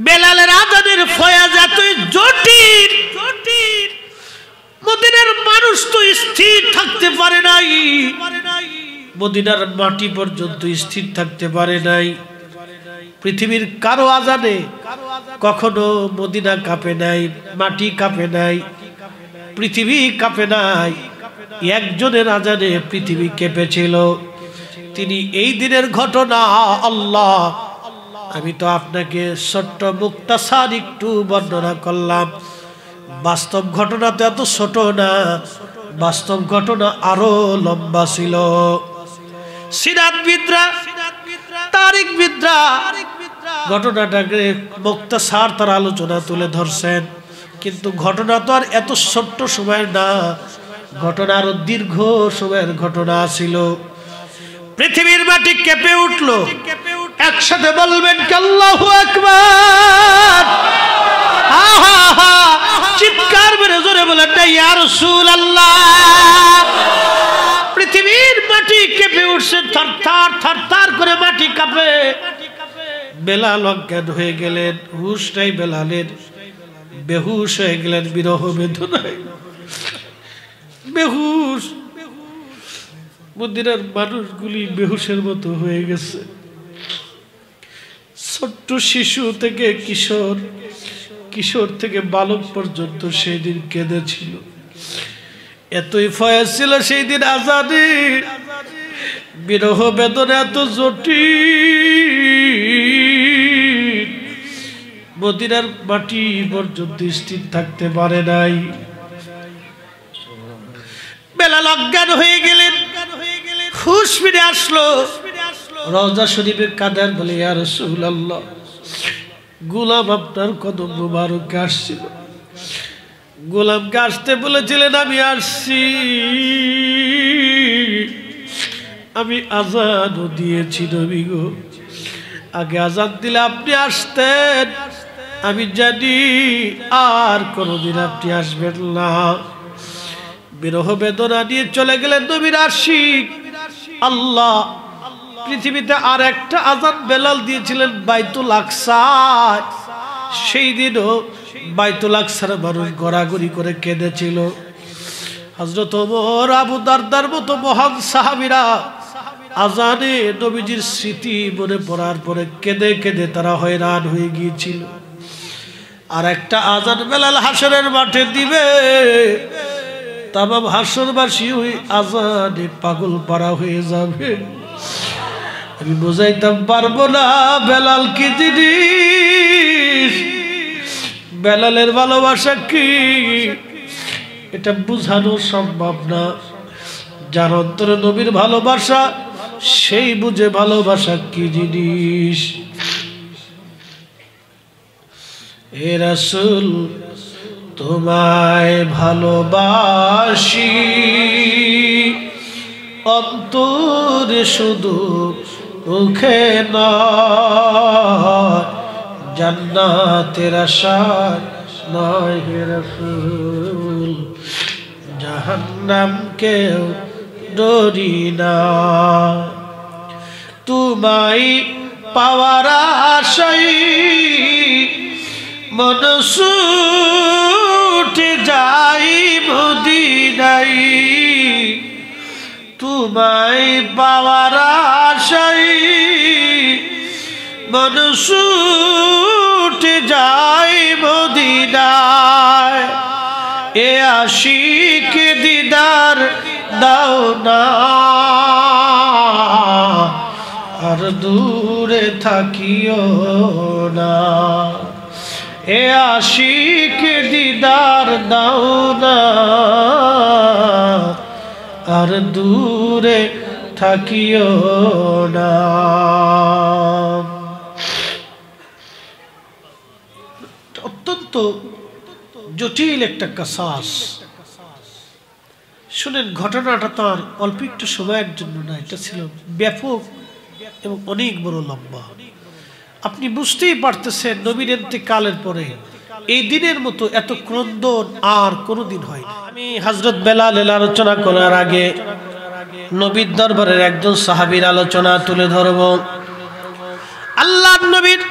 বেলালের আজানের ফয়াজ এতই জটিল, মদিনার মানুষ তো স্থির থাকতে পারে নাই, মদিনার মাটি পর্যন্ত স্থির থাকতে পারে নাই। পৃথিবীর কারো আজানে কখনো মদিনা কাঁপে নাই, মাটি কাঁপে নাই, পৃথিবী কাঁপে নাই। একজনের আজানে পৃথিবী কেঁপেছিল। তিনি এই দিনের ঘটনা। আল্লাহ, আমি তো আপনাকে ছোট্ট মুক্তাসার একটু বর্ণনা করলাম। বাস্তব ঘটনা তো এত ছোট না, বাস্তব ঘটনা আরো লম্বা ছিল। সিরাতবিদরা, তারিখবিদরা ঘটনাটাকে মুক্তাসার তার আলোচনা তুলে ধরছেন, কিন্তু ঘটনা তো আর এত ছোট্ট সময়ের না, ঘটনা আরো দীর্ঘ সময়ের ঘটনা ছিল। পৃথিবীর মাটি কেঁপে উঠল। একসাথে বলবেন কি আল্লাহু আকবার? চিৎকার মেরে জোরে বলেন না ইয়া রাসূলুল্লাহ। পৃথিবীর মাটি কেঁপে উঠছে, থরথর থরথর করে মাটি কাঁপে। বেলাল অজ্ঞান হয়ে গেলেন, হুশ নাই বেলালের, বেহুশ হয়ে গেলেন বিরহ বেদনায়, বেহুশ। মদিনার মানুষগুলি বেহুশের মতো হয়ে গেছে। ছোট্ট শিশু থেকে কিশোর, কিশোর থেকে বালক পর্যন্ত সেই দিন কেঁদেছিল। এতই ফয়েজ ছিল সেই দিন আজানের, বিরহ বেদনা এত জটিল, মদিনার মাটি পর্যন্ত স্থির থাকতে পারে নাই। বেলাল অজ্ঞান হয়ে গেলেন, হুশ ফিরে আসলো। রওজা শরীফের কাঁদেন, বলে ইয়া রাসূলুল্লাহ, গোলাম আপনার কদম মুবারকে আসছিল, গোলামকে আসতে বলেছিলেন, আমি আসছি, আমি আজানও দিয়েছি নবী গো, আগে আজান দিলে আপনি আসতেন, আমি জানি আর কোনদিন আপনি আসবেন না। বিরহ বেদনা নিয়ে চলে গেলেন নবীর আশিক। আল্লাহ পৃথিবীতে আর একটা আজান বেলাল দিয়েছিলেন বাইতুল আকসায়। সেই দিনও বাইতুল আকসার মানুষ গড়াগড়ি করে কেঁদেছিল। হযরত ওমর, আবু দারদার মতো মহান সাহাবীরা আজানে নবীজির স্মৃতি মনে পড়ার পরে কেঁদে কেঁদে তারা হয়রান হয়ে গিয়েছিল। আর একটা আজান বেলাল হাসরের মাঠে দিবে, তামাম হাসরবাসী ওই আজানে পাগল পারা হয়ে যাবে। আমি বোঝাইতাম পারবো না বেলাল কি জিনিস, বেলালের ভালোবাসা কি, এটা বুঝানো সম্ভব না। যার অন্তরে নবীর ভালোবাসা, সেই বুঝে ভালোবাসা কি জিনিস। হে রাসূল, তোমায় ভালোবাসি অন্তরে শুধু, মুখে নয়, জান্নাতের আশায় নয় হে রাসূল, জাহান্নামকেও ডরি না। তোমায় পাওয়ার আশায় মন ছুটে যাই মদিনায়, তোমায় পাওয়ার আশায় মন ছুটে যাই মদিনায়। এ আশিক দিদার দাও না, আর দূরে থাকিও না। এ আশিক দিদার দাও না, আর দূরে থাকিও না। অত্যন্ত জটিল একটা কাসাস। শুনেন, ঘটনাটা তার অল্প একটু সময়ের জন্য না, এটা ছিল ব্যাপক এবং অনেক বড় লম্বা। আপনি বুঝতেই পারতেছেন নবীর ইন্তেকালের পরে এই দিনের মতো এত ক্রন্দন আর কোনোদিন হয় না। আমি হযরত বেলালের আলোচনা করার আগে নবীর দরবারের একজন সাহাবীর আলোচনা তুলে ধরব। আল্লাহর নবীর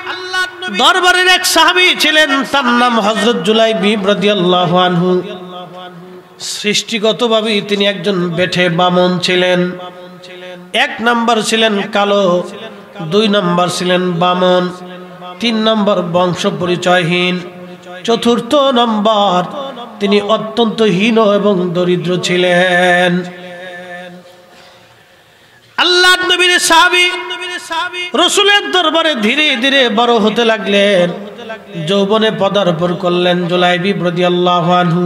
দরবারের এক সাহাবী ছিলেন, তার নাম হযরত জুলাইবিব রাদিয়াল্লাহু আনহু। সৃষ্টিগতভাবে তিনি একজন বেঠে বামন ছিলেন। এক নাম্বার ছিলেন কালো, 2 নাম্বার ছিলেন বামন, 3 নাম্বার বংশ পরিচয়হীন, 4র্থ নাম্বার তিনি অত্যন্ত হীন এবং দরিদ্র ছিলেন। আল্লাহর নবীর সাহাবী রাসূলের দরবারে ধীরে ধীরে বড় হতে লাগলেন, যৌবনে পদার্পণ করলেন জুলাইবিব রাদিয়াল্লাহু আনহু।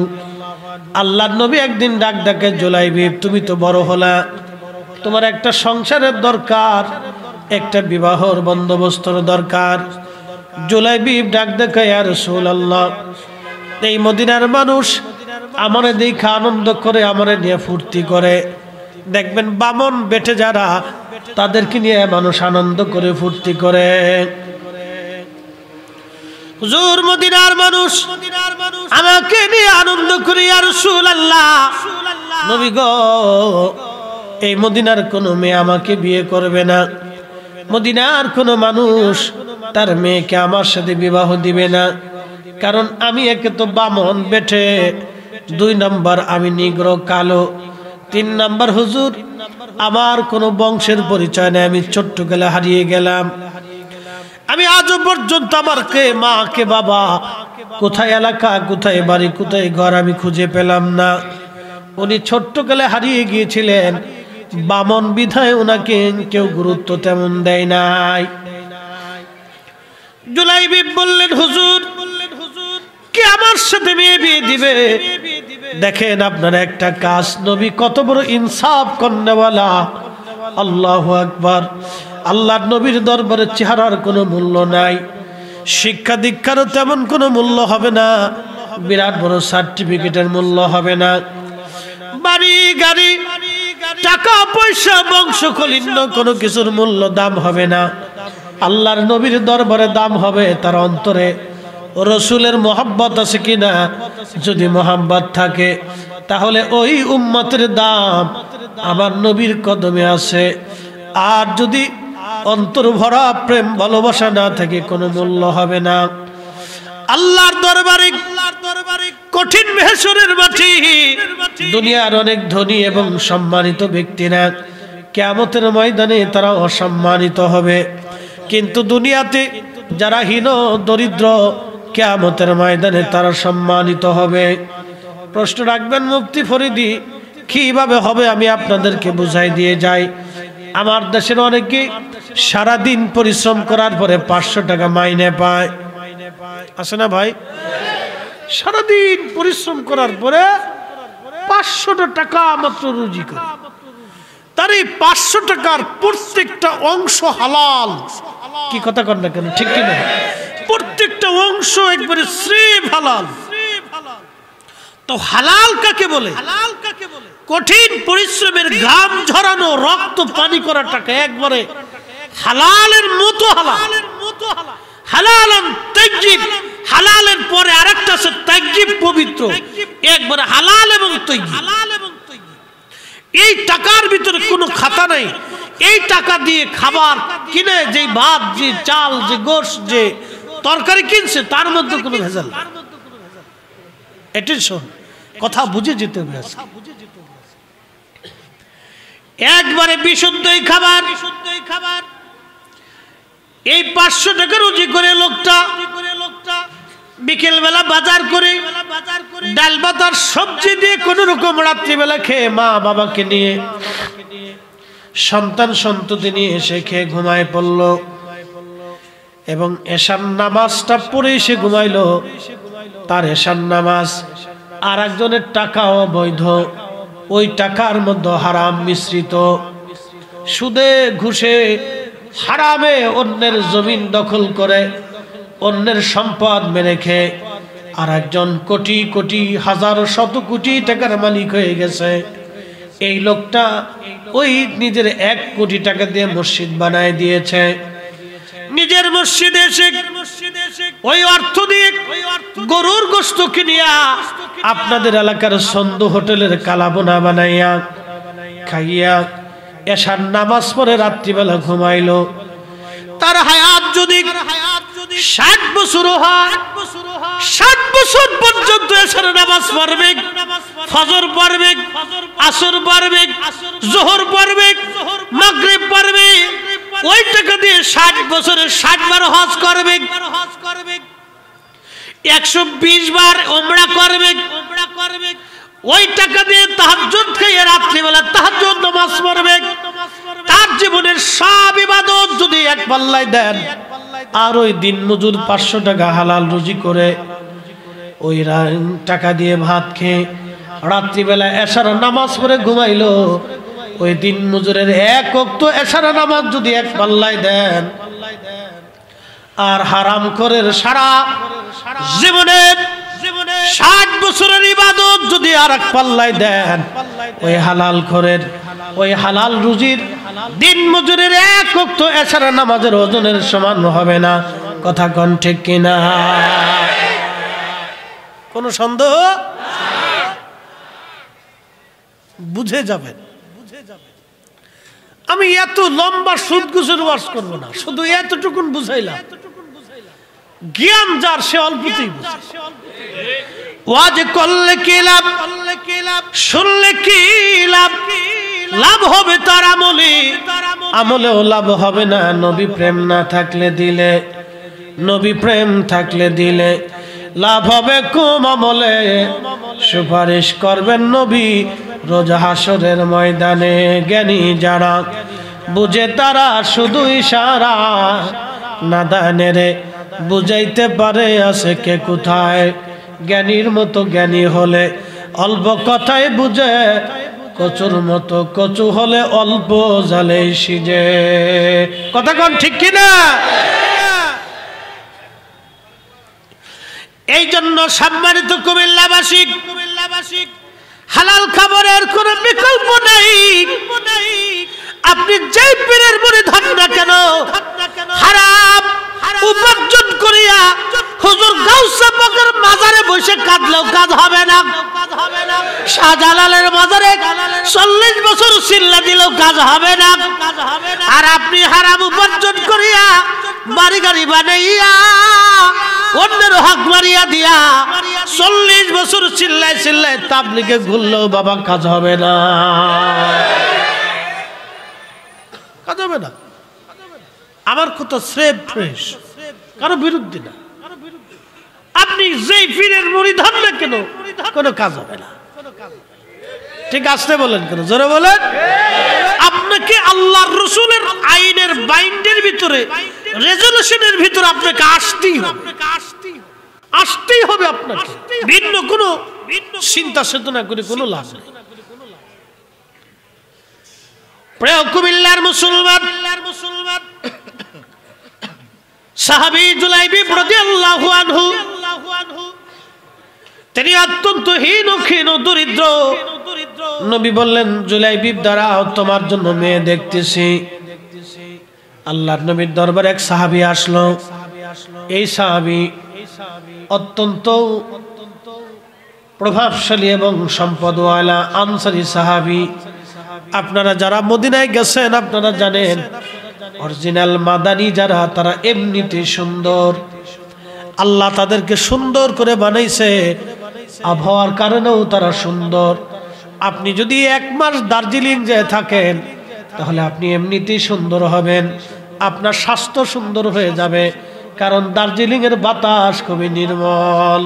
আল্লাহর নবী একদিন ডাকে, জুলাইবিব তুমি তো বড় হলা, তোমার একটা সংসারের দরকার, একটা বিবাহর বন্দোবস্তর দরকার। জুলাইবিব ডাকে, ইয়া রাসূলুল্লাহ, এই মদিনার মানুষ আমারে দেখে আনন্দ করে, আমারে নিয়ে ফুর্তি করে। দেখবেন বামন বেটে যারা, তাদেরকে নিয়ে মানুষ আনন্দ করে ফুর্তি করে। হুজুর মদিনার মানুষ আমাকে নিয়ে আনন্দ করে, ইয়া রাসূলুল্লাহ, নবী গো, এই মদিনার কোনো মেয়ে আমাকে বিয়ে করবে না, মদিনার কোনো মানুষ তার মেয়েকে আমার সাথে বিবাহ দিবে না, কারণ আমি একে তো বামন বেটে, 2 নাম্বার আমি নিগ্র কালো, 3 নাম্বার হুজুর আমার কোনো বংশের পরিচয় নেই, আমি ছোট্ট কালে হারিয়ে গেলাম, আমি আজও পর্যন্ত আমার কে মা কে বাবা, কোথায় এলাকা, কোথায় বাড়ি, কোথায় ঘর আমি খুঁজে পেলাম না। উনি ছোট্ট কালে হারিয়ে গিয়েছিলেন, বামন বিধায় ওনাকে কেউ গুরুত্ব তেমন দেয় নাই। জুলাইবিব বললেন, হুজুর কে আমার সাথে মেয়ে বিয়ে দিবে? দেখেন আপনার একটা কাজ, নবী কত বড় ইনসাফ করনেওয়ালা, আল্লাহু আকবার। আল্লাহর নবীর দরবারে চেহারার কোনো মূল্য নাই, শিক্ষা দীক্ষারও তেমন কোনো মূল্য হবে না, বিরাট বড় সার্টিফিকেটের মূল্য হবে না, বাড়ি গাড়ি টাকা পয়সা বংশ কলিন্য কোনো কিছুর মূল্য দাম হবে না। আল্লাহর নবীর দরবারে দাম হবে তার অন্তরে রসুলের মোহাব্বত আছে কিনা। যদি মোহাব্বত থাকে তাহলে ওই উম্মতের দাম আমার নবীর কদমে আছে। আর যদি অন্তর ভরা প্রেম ভালোবাসা না থাকে কোনো মূল্য হবে না। আল্লাহর দরবারে কঠিন মেহশরের মাটি, দুনিয়ার অনেক ধনী এবং সম্মানিত ব্যক্তিরা কিয়ামতের ময়দানে তারা অসম্মানিত হবে, কিন্তু দুনিয়াতে যারা হীন দরিদ্র কিয়ামতের ময়দানে তারা সম্মানিত হবে। প্রশ্ন রাখবেন মুফতি ফরিদি, কিভাবে হবে আমি আপনাদেরকে বুঝাই দিয়ে যাই। আমার দেশের অনেকে সারাদিন পরিশ্রম করার পরে 500 টাকা মাইনে পায়, আছে না ভাই? সারাদিন পরিশ্রম করার পরে 500 টাকা মাত্র রুজি করে। তার এই 500 টাকার প্রত্যেকটা অংশ হালাল। কি কথা কর না কেন, ঠিক কি না? প্রত্যেকটা অংশ একবারে শ্রেয় হালাল। তো হালাল কাকে বলে? কঠিন পরিশ্রমের ঘাম ঝরানো রক্ত পানি করা টাকা একবারে হালালের মতো হালাল। হালালান তাইয়্যিব, হালালের পরে আরেকটা আছে তাইয়্যিব পবিত্র, একবারে হালাল এবং তাইয়্যিব। এই টাকার ভিতরে কোনো খাতা নাই। এই টাকা দিয়ে খাবার কিনে, যে ভাত, যে চাল, যে গোশত, যে তরকারি কিনছে তার মধ্যে কোনো ভেজাল নেই। অ্যাটেনশন, কথা বুঝে যেতে হবে। একবারে বিশুদ্ধই খাবার। এই 500 টাকা রুজি করে লোকটা বিকেল বেলা বাজার করে ডাল ভাত আর সবজি দিয়ে কোন রকম রাত্রিবেলা খেয়ে মা বাবাকে নিয়ে সন্তান সন্ততি নিয়ে এসে খেয়ে ঘুমায় পড়ল, এবং এশার নামাজটা পড়ে সে ঘুমাইলো। তার এশার নামাজ আর একজনের টাকাও বৈধ, ওই টাকার মধ্যে হারাম মিশ্রিত। সুদে ঘুষে হারামে অন্যের জমিন দখল করে অন্যের সম্পদ মেরে খেয়ে আর একজন কোটি কোটি হাজার শত কোটি টাকার মালিক হয়ে গেছে। এই লোকটা ওই নিজের 1 কোটি টাকা দিয়ে মসজিদ বানায় দিয়েছে। নিজের মসজিদে এসে ওই অর্থ দিয়ে গরুর গোশত কিনিয়া আপনাদের এলাকার সন্দ হোটেলের কালাবোনা বানাইয়া খাইয়া এশার নামাজ পড়ে রাত্রিবেলা ঘুমাইলো। তার হায়াত যদি 60 বছর হয় 60 বছর পর্যন্ত এশারের নামাজ পড়বে, ফজর পড়বে, আসর পড়বে, যোহর পড়বে, মাগরিব পড়বে। ওই টাকা দিয়ে 60 বছরে 60 বার হজ করবে, 120 বার উমরা করবে। ওই টাকা দিয়ে তাহাজ্জুদ খেয়ে রাত্রিবেলা তাহাজ্জুদ নামাজ পড়বে। তার জীবনের সব ইবাদত যদি এক পাল্লায় দেন, আর ওই দিন মজুর 500 টাকা হালাল রুজি করে ওই টাকা দিয়ে ভাত খেয়ে রাত্রিবেলা এশার নামাজ পড়ে ঘুমাইলো, ওই দিন মজুরের 1 ওয়াক্ত এশার নামাজ যদি এক পাল্লায় দেন, আর হারাম করে সারা জীবনের 60 বছরের ইবাদত যদি আর এক পাল্লায় দেন, ওই হালাল খোরের ওই হালাল রুজির দিন মজুরের 1 ওয়াক্ত এশার নামাজের ওজনের সমান হবে না। কথা কোন ঠিক কিনা? কোন সন্দেহ? বুঝে যাবেন। আমি এত লম্বা সুদ গুজের ওয়াজ করবো না, শুধু এতটুকুন বুঝাইলাম। জ্ঞান যার সে অল্পতেই বুঝে। ওয়াজ করলে কি লাভ, শুনলে কি লাভ? লাভ হবে তার আমলে, আমলেও লাভ হবে না নবী প্রেম না থাকলে দিলে। নবী প্রেম থাকলে দিলে লাভ হবে কম আমলে। সুপারিশ করবেন নবী রোজ হাসরের ময়দানে। জ্ঞানী যারা বুঝে তারা শুধু ইশারা, নাদানেরে বুঝাইতে পারে আছে কে কোথায়। জ্ঞানীর মতো জ্ঞানী হলে অল্প কথায় বুঝে, কচুর মতো কচু হলে অল্প জালে সিজে। কথা কোন ঠিক কিনা? এই জন্য সম্মানিত কুমিল্লাবাসী, হালাল খাবারের কোনো বিকল্প নাই। আপনি যেই পীরের মুরিদ হন না কেন, হারাম উপার্জন করিয়া হুজুর গাউসে পাকের মাজারে বসে কাঁদলেও কাজ হবে না। শাহজালালের মাজারে 40 বছর চিল্লা দিলেও কাজ হবে না। আর আপনি হারাম উপার্জন করিয়া বাড়ি গাড়ি বানাইয়া অন্যের হক মারিয়া দিয়া 40 বছর চিল্লায় চিল্লায় তাবলিগে ঘুরলেও বাবা কাজ হবে না। কাজ হবে না। আমার কথা স্রেফ ফ্রেশ, কারো বিরুদ্ধে না। আপনি যেই পীরের মুরিদ হন না কেন, কোনো কাজ হবে না। ঠিক আসতে বলেন কেন? জোরে বলেন। আপনাকে আল্লাহর রাসূলের আইনের বাইন্ডের ভিতরে, রেজুলেশনের ভিতরে আপনাকে আসতেই হবে, আসতেই হবে আপনাকে। ভিন্ন কোনো চিন্তা চেতনা করে কোনো লাভ নেই। প্রিয় কুমিল্লার মুসলমান, সাহাবী জুলাইবিব রাদিয়াল্লাহু আনহু, তিনি অত্যন্ত হীন ক্ষীণ দরিদ্র। নবী বললেন, জুলাইবিব দাঁড়াও, তোমার জন্য মেয়ে দেখতেছি। আল্লাহর নবীর দরবারে এক সাহাবী আসলো। এই সাহাবী অত্যন্ত প্রভাবশালী এবং সম্পদওয়ালা আনসারী সাহাবী। আপনারা যারা মদিনায় গেছেন আপনারা জানেন, অরিজিনাল মাদানী যারা তারা এমনিতে সুন্দর। আল্লাহ তাদেরকে সুন্দর করে বানাইছে, আবহাওয়ার কারণেও তারা সুন্দর। আপনি যদি 1 মাস দার্জিলিং যেয়ে থাকেন তাহলে আপনি এমনিতেই সুন্দর হবেন, আপনার স্বাস্থ্য সুন্দর হয়ে যাবে, কারণ দার্জিলিং এর বাতাস খুবই নির্মল।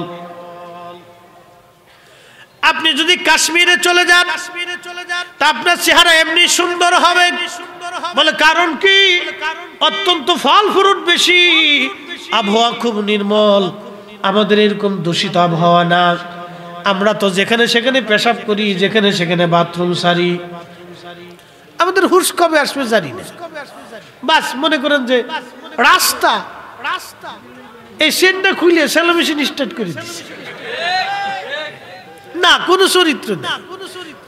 আপনি যদি কাশ্মীরে চলে যান তা আপনার চেহারা এমনি সুন্দর হবে। বলে কারণ কি? অত্যন্ত ফল ফ্রুট বেশি, আবহাওয়া খুব নির্মল। আমাদের এরকম দূষিত আবহাওয়া না। আমরা তো যেখানে সেখানে পেশাব করি, যেখানে সেখানে বাথরুম সারি। আমাদের হুশ কবে আসবে জানি না। বাস মনে করেন যে রাস্তা এই সেন্টটা খুলে সেলো মেশিন স্টার্ট করে দিচ্ছে না, কোনো চরিত্র না।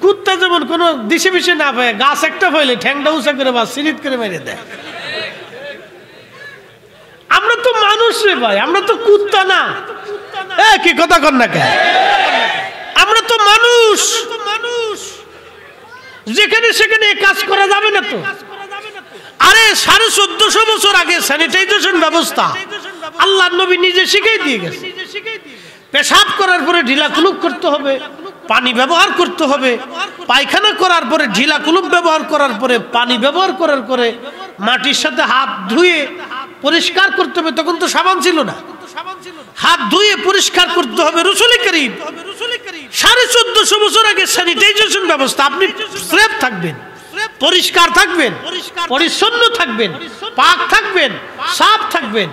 কুত্তা যেমন কোনো দিশে মিশে না পায়, গাছ একটা পাইলে ঠ্যাংটা উঁচা করে বা সিরিত করে মেরে দেয়। আমরা তো মানুষ রে ভাই, আমরা তো কুত্তা না। কি কথা কর না কেন? আমরা তো মানুষ। যেখানে সেখানে কাজ করা যাবে না তো। আরে 1450 বছর আগে স্যানিটাইজেশন ব্যবস্থা আল্লাহর নবী নিজে শিখিয়ে দিয়ে গেছে। পেশাব করার পরে ঢিলা কুলুপ করতে হবে, পানি ব্যবহার করতে হবে। পায়খানা করার পরে ঢিলা কুলুপ ব্যবহার করার পরে পানি ব্যবহার করার পরে মাটির সাথে হাত ধুয়ে পরিষ্কার করতে হবে। তখন তো সাবান ছিল না, হাত ধুয়ে পরিষ্কার করতে হবে। রাসূল করিম 1450 বছর আগে স্যানিটাইজেশন ব্যবস্থা। আপনি সেফ থাকবেন, পরিষ্কার থাকবেন, পরিচ্ছন্ন থাকবেন, পাক থাকবেন, সাফ থাকবেন।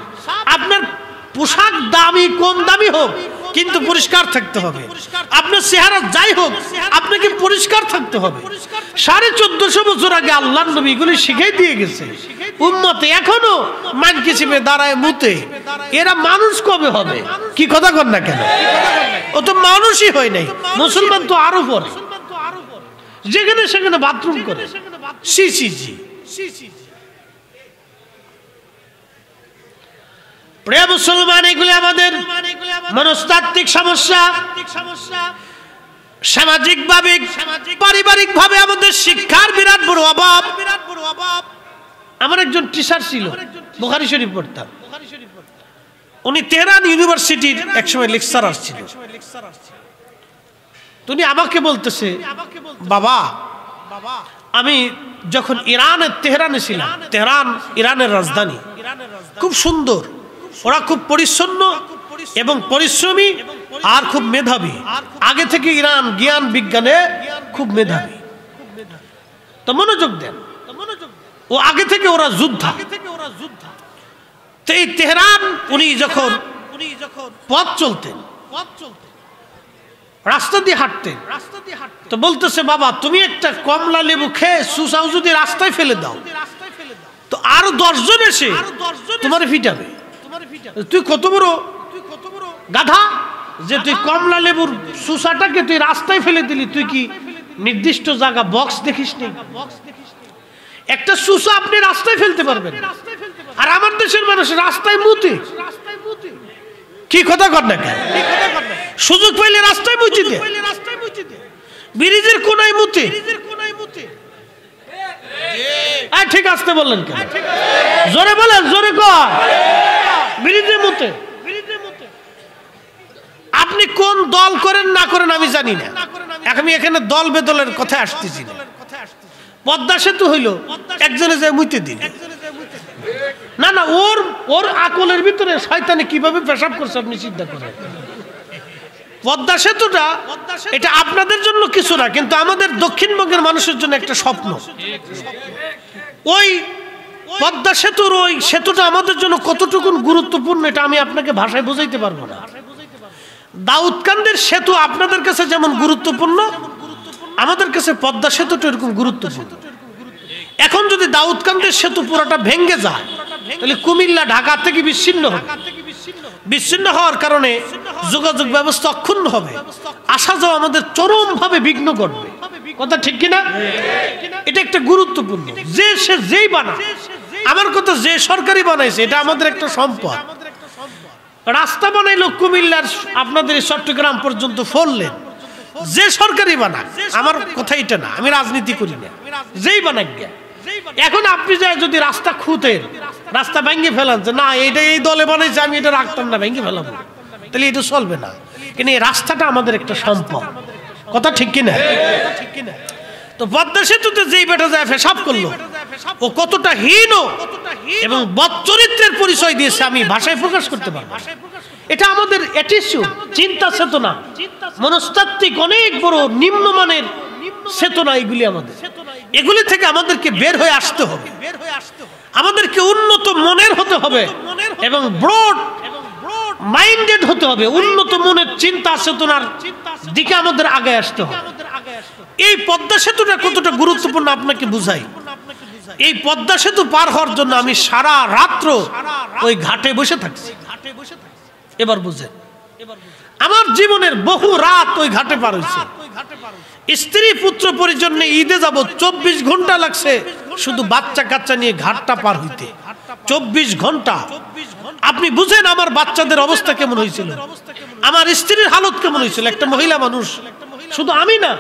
আপনার পোশাক দামি কম দামি হোক, কিন্তু পরিষ্কার থাকতে হবে। আপনার চেহারা যাই হোক, আপনাকে পরিষ্কার থাকতে হবে। 1450 বছর আগে আল্লাহর নবী এগুলি শিখিয়ে দিয়ে গেছে। উম্মতে এখনো মানকি চিপে দাঁড়ায় মুতে। এরা মানুষ কবে হবে? কি কথা কর না কেন? ও তো মানুষই হয় নাই। মুসলমান তো আরো পরে, যেখানে সেখানে বাথরুম করে। সি সি জি। প্রিয় মুসলমান, এগুলি আমাদের মনস্তাত্ত্বিক সমস্যা। সামাজিক ভাবে, পারিবারিক ভাবে আমাদের শিক্ষার বিরাট বড় অভাব। আমার একজন টিচার ছিল, বুখারী শরীফ পড়তাম। উনি তেহরান ইউনিভার্সিটির একসময় লেকচারার ছিল। উনি আমাকে বলতেছে, বাবা, আমি যখন ইরানের তেহরানে ছিলাম, তেহরান ইরানের রাজধানী, খুব সুন্দর, ওরা খুব পরিচ্ছন্ন এবং পরিশ্রমী আর খুব মেধাবী। আগে থেকে ইরান জ্ঞান বিজ্ঞানে খুব মেধাবী। তো মনোযোগ দেন, ও আগে থেকে ওরা যোদ্ধা। তো এই তেহরান উনি যখন পথ চলতেন, রাস্তা দিয়ে হাঁটতেন, তো বলতেছে, বাবা, তুমি একটা কমলা লেবু খেয়ে সুসাও যদি রাস্তায় ফেলে দাও, তো আরো 10 জন এসে তোমার ফিটাবে। তুই কত বড় গাধা যে তুই কমলা লেবুর সুসাটাকে তুই রাস্তায় ফেলে দিলি। তুই কি নির্দিষ্ট জায়গা বক্স দেখিস নি? একটা সুসা আপনি রাস্তায় ফেলতে পারবেন, আর আমার দেশের মানুষ রাস্তায় মুতে। কি কথা কর না কেন? সুযোগ পাইলে রাস্তায় মুছে দে, ব্রিজের কোনায় মুতে। ঠিক আসতে বললেন কেন? জোরে বলেন, জোরে কর। ব্রিজে মুতে। আপনি কোন দল করেন না করেন আমি জানি না, আমি এখানে দল বেদলের কথা আসতেছি না। পদ্মা সেতু হইল, একজনে যায় মুইতে দিন। না না, ওর আকলের ভিতরে শয়তানে কিভাবে পেশাব করছে আপনি চিন্তা করেন। পদ্মা সেতুটা এটা আপনাদের জন্য কিছু না, কিন্তু আমাদের দক্ষিণবঙ্গের মানুষের জন্য একটা স্বপ্ন। ওই পদ্মা সেতুর ওই সেতুটা আমাদের জন্য কতটুকু গুরুত্বপূর্ণ এটা আমি আপনাকে ভাষায় বোঝাইতে পারবো না। দাউদকান্দের সেতু আপনাদের কাছে যেমন গুরুত্বপূর্ণ, আমাদের কাছে পদ্মা সেতুটা এরকম গুরুত্বপূর্ণ। এখন যদি দাউদকান্দের সেতু পুরোটা ভেঙে যায়, তাহলে কুমিল্লা ঢাকা থেকে বিচ্ছিন্ন হবে। বিচ্ছিন্ন হওয়ার কারণে যোগাযোগ ব্যবস্থা অক্ষুণ্ণ হবে, আসা যাওয়া আমাদের চরমভাবে বিঘ্ন ঘটবে। কথা ঠিক কিনা? এটা একটা গুরুত্বপূর্ণ। যে সে যেই বানা, আমার কথা যে সরকারি বানাইছে, এটা আমাদের একটা সম্পদ। রাস্তা বানাইলো কুমিল্লার আপনাদের চট্টগ্রাম পর্যন্ত 4 লেন, যে সরকারি বানাক, আমার কথা এটা না, আমি রাজনীতি করি না, যেই বানাক গে। এখন আপনি যাই যদি রাস্তা খুঁতেন, রাস্তা ভেঙে ফেলান, যে না এটা এই দলে বানাইছে, আমি এটা রাখতাম না, ভেঙে ফেলাবো, তাহলে এটা চলবে না। কিন্তু এই রাস্তাটা আমাদের একটা সম্পদ। কথা ঠিক কিনা? তো পদ্মা সেতুতে যেই বেটা যায় পেশাব করলো, ও কতটা হীন এবং বদচরিত্রের পরিচয় দিয়েছে আমি ভাষায় প্রকাশ করতে পারবো। এটা আমাদের অ্যাটিটিউড, চিন্তা চেতনা, মনস্তাত্ত্বিক অনেক বড় নিম্নমানের চেতনা। এগুলি থেকে আমাদেরকে বের হয়ে আসতে হবে, আমাদেরকে উন্নত মনের হতে হবে এবং ব্রড মাইন্ডেড হতে হবে। উন্নত মনের চিন্তা চেতনার দিকে আমাদের আগে আসতে হবে। এই পদ্মা সেতুটা কতটা গুরুত্বপূর্ণ আপনাকে বুঝাই। এই পদ্মা সেতু পার হওয়ার জন্য আমি সারা রাত্র ওই ঘাটে বসে থাকছি। এবার বুঝেন, আমার জীবনের বহু রাত ওই ঘাটে পার হয়েছে। স্ত্রী পুত্র পরিজন নিয়ে ঈদে যাব, 24 ঘন্টা লাগছে শুধু বাচ্চা কাচ্চা নিয়ে ঘাটটা পার হইতে। 24 ঘন্টা। আপনি বুঝেন আমার বাচ্চাদের অবস্থা কেমন হয়েছিল, আমার স্ত্রীর হালত কেমন হয়েছিল। একটা মহিলা মানুষ, শুধু আমি না,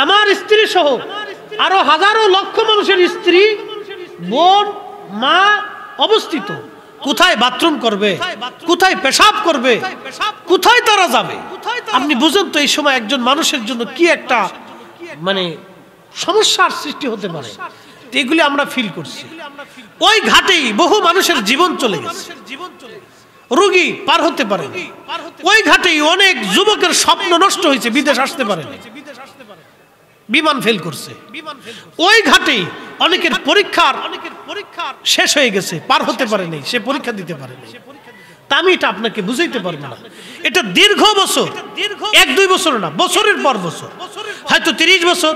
আমার স্ত্রী সহ আরো হাজারো লক্ষ মানুষের স্ত্রী, বোন, মা অবস্থিত। কোথায় বাথরুম করবে, কোথায় পেশাব করবে, কোথায় তারা যাবে। আপনি বুঝেন তো এই সময় একজন মানুষের জন্য কি একটা মানে সমস্যার সৃষ্টি হতে পারে। এগুলি আমরা ফিল করছি। ওই ঘাটেই বহু মানুষের জীবন চলে গেছে, রোগী পার হতে পারে। ওই ঘাটেই অনেক যুবকের স্বপ্ন নষ্ট হয়েছে, বিদেশ আসতে পারে, বিমান ফেল করছে। ওই ঘাটেই অনেকের পরীক্ষার শেষ হয়ে গেছে, পার হতে পারে নাই, সে পরীক্ষা দিতে পারে নাই। তা আমি এটা আপনাকে বুঝাইতে পারবো না। এটা দীর্ঘ বছর, 1-2 বছর না, বছরের পর বছর, হয়তো 30 বছর,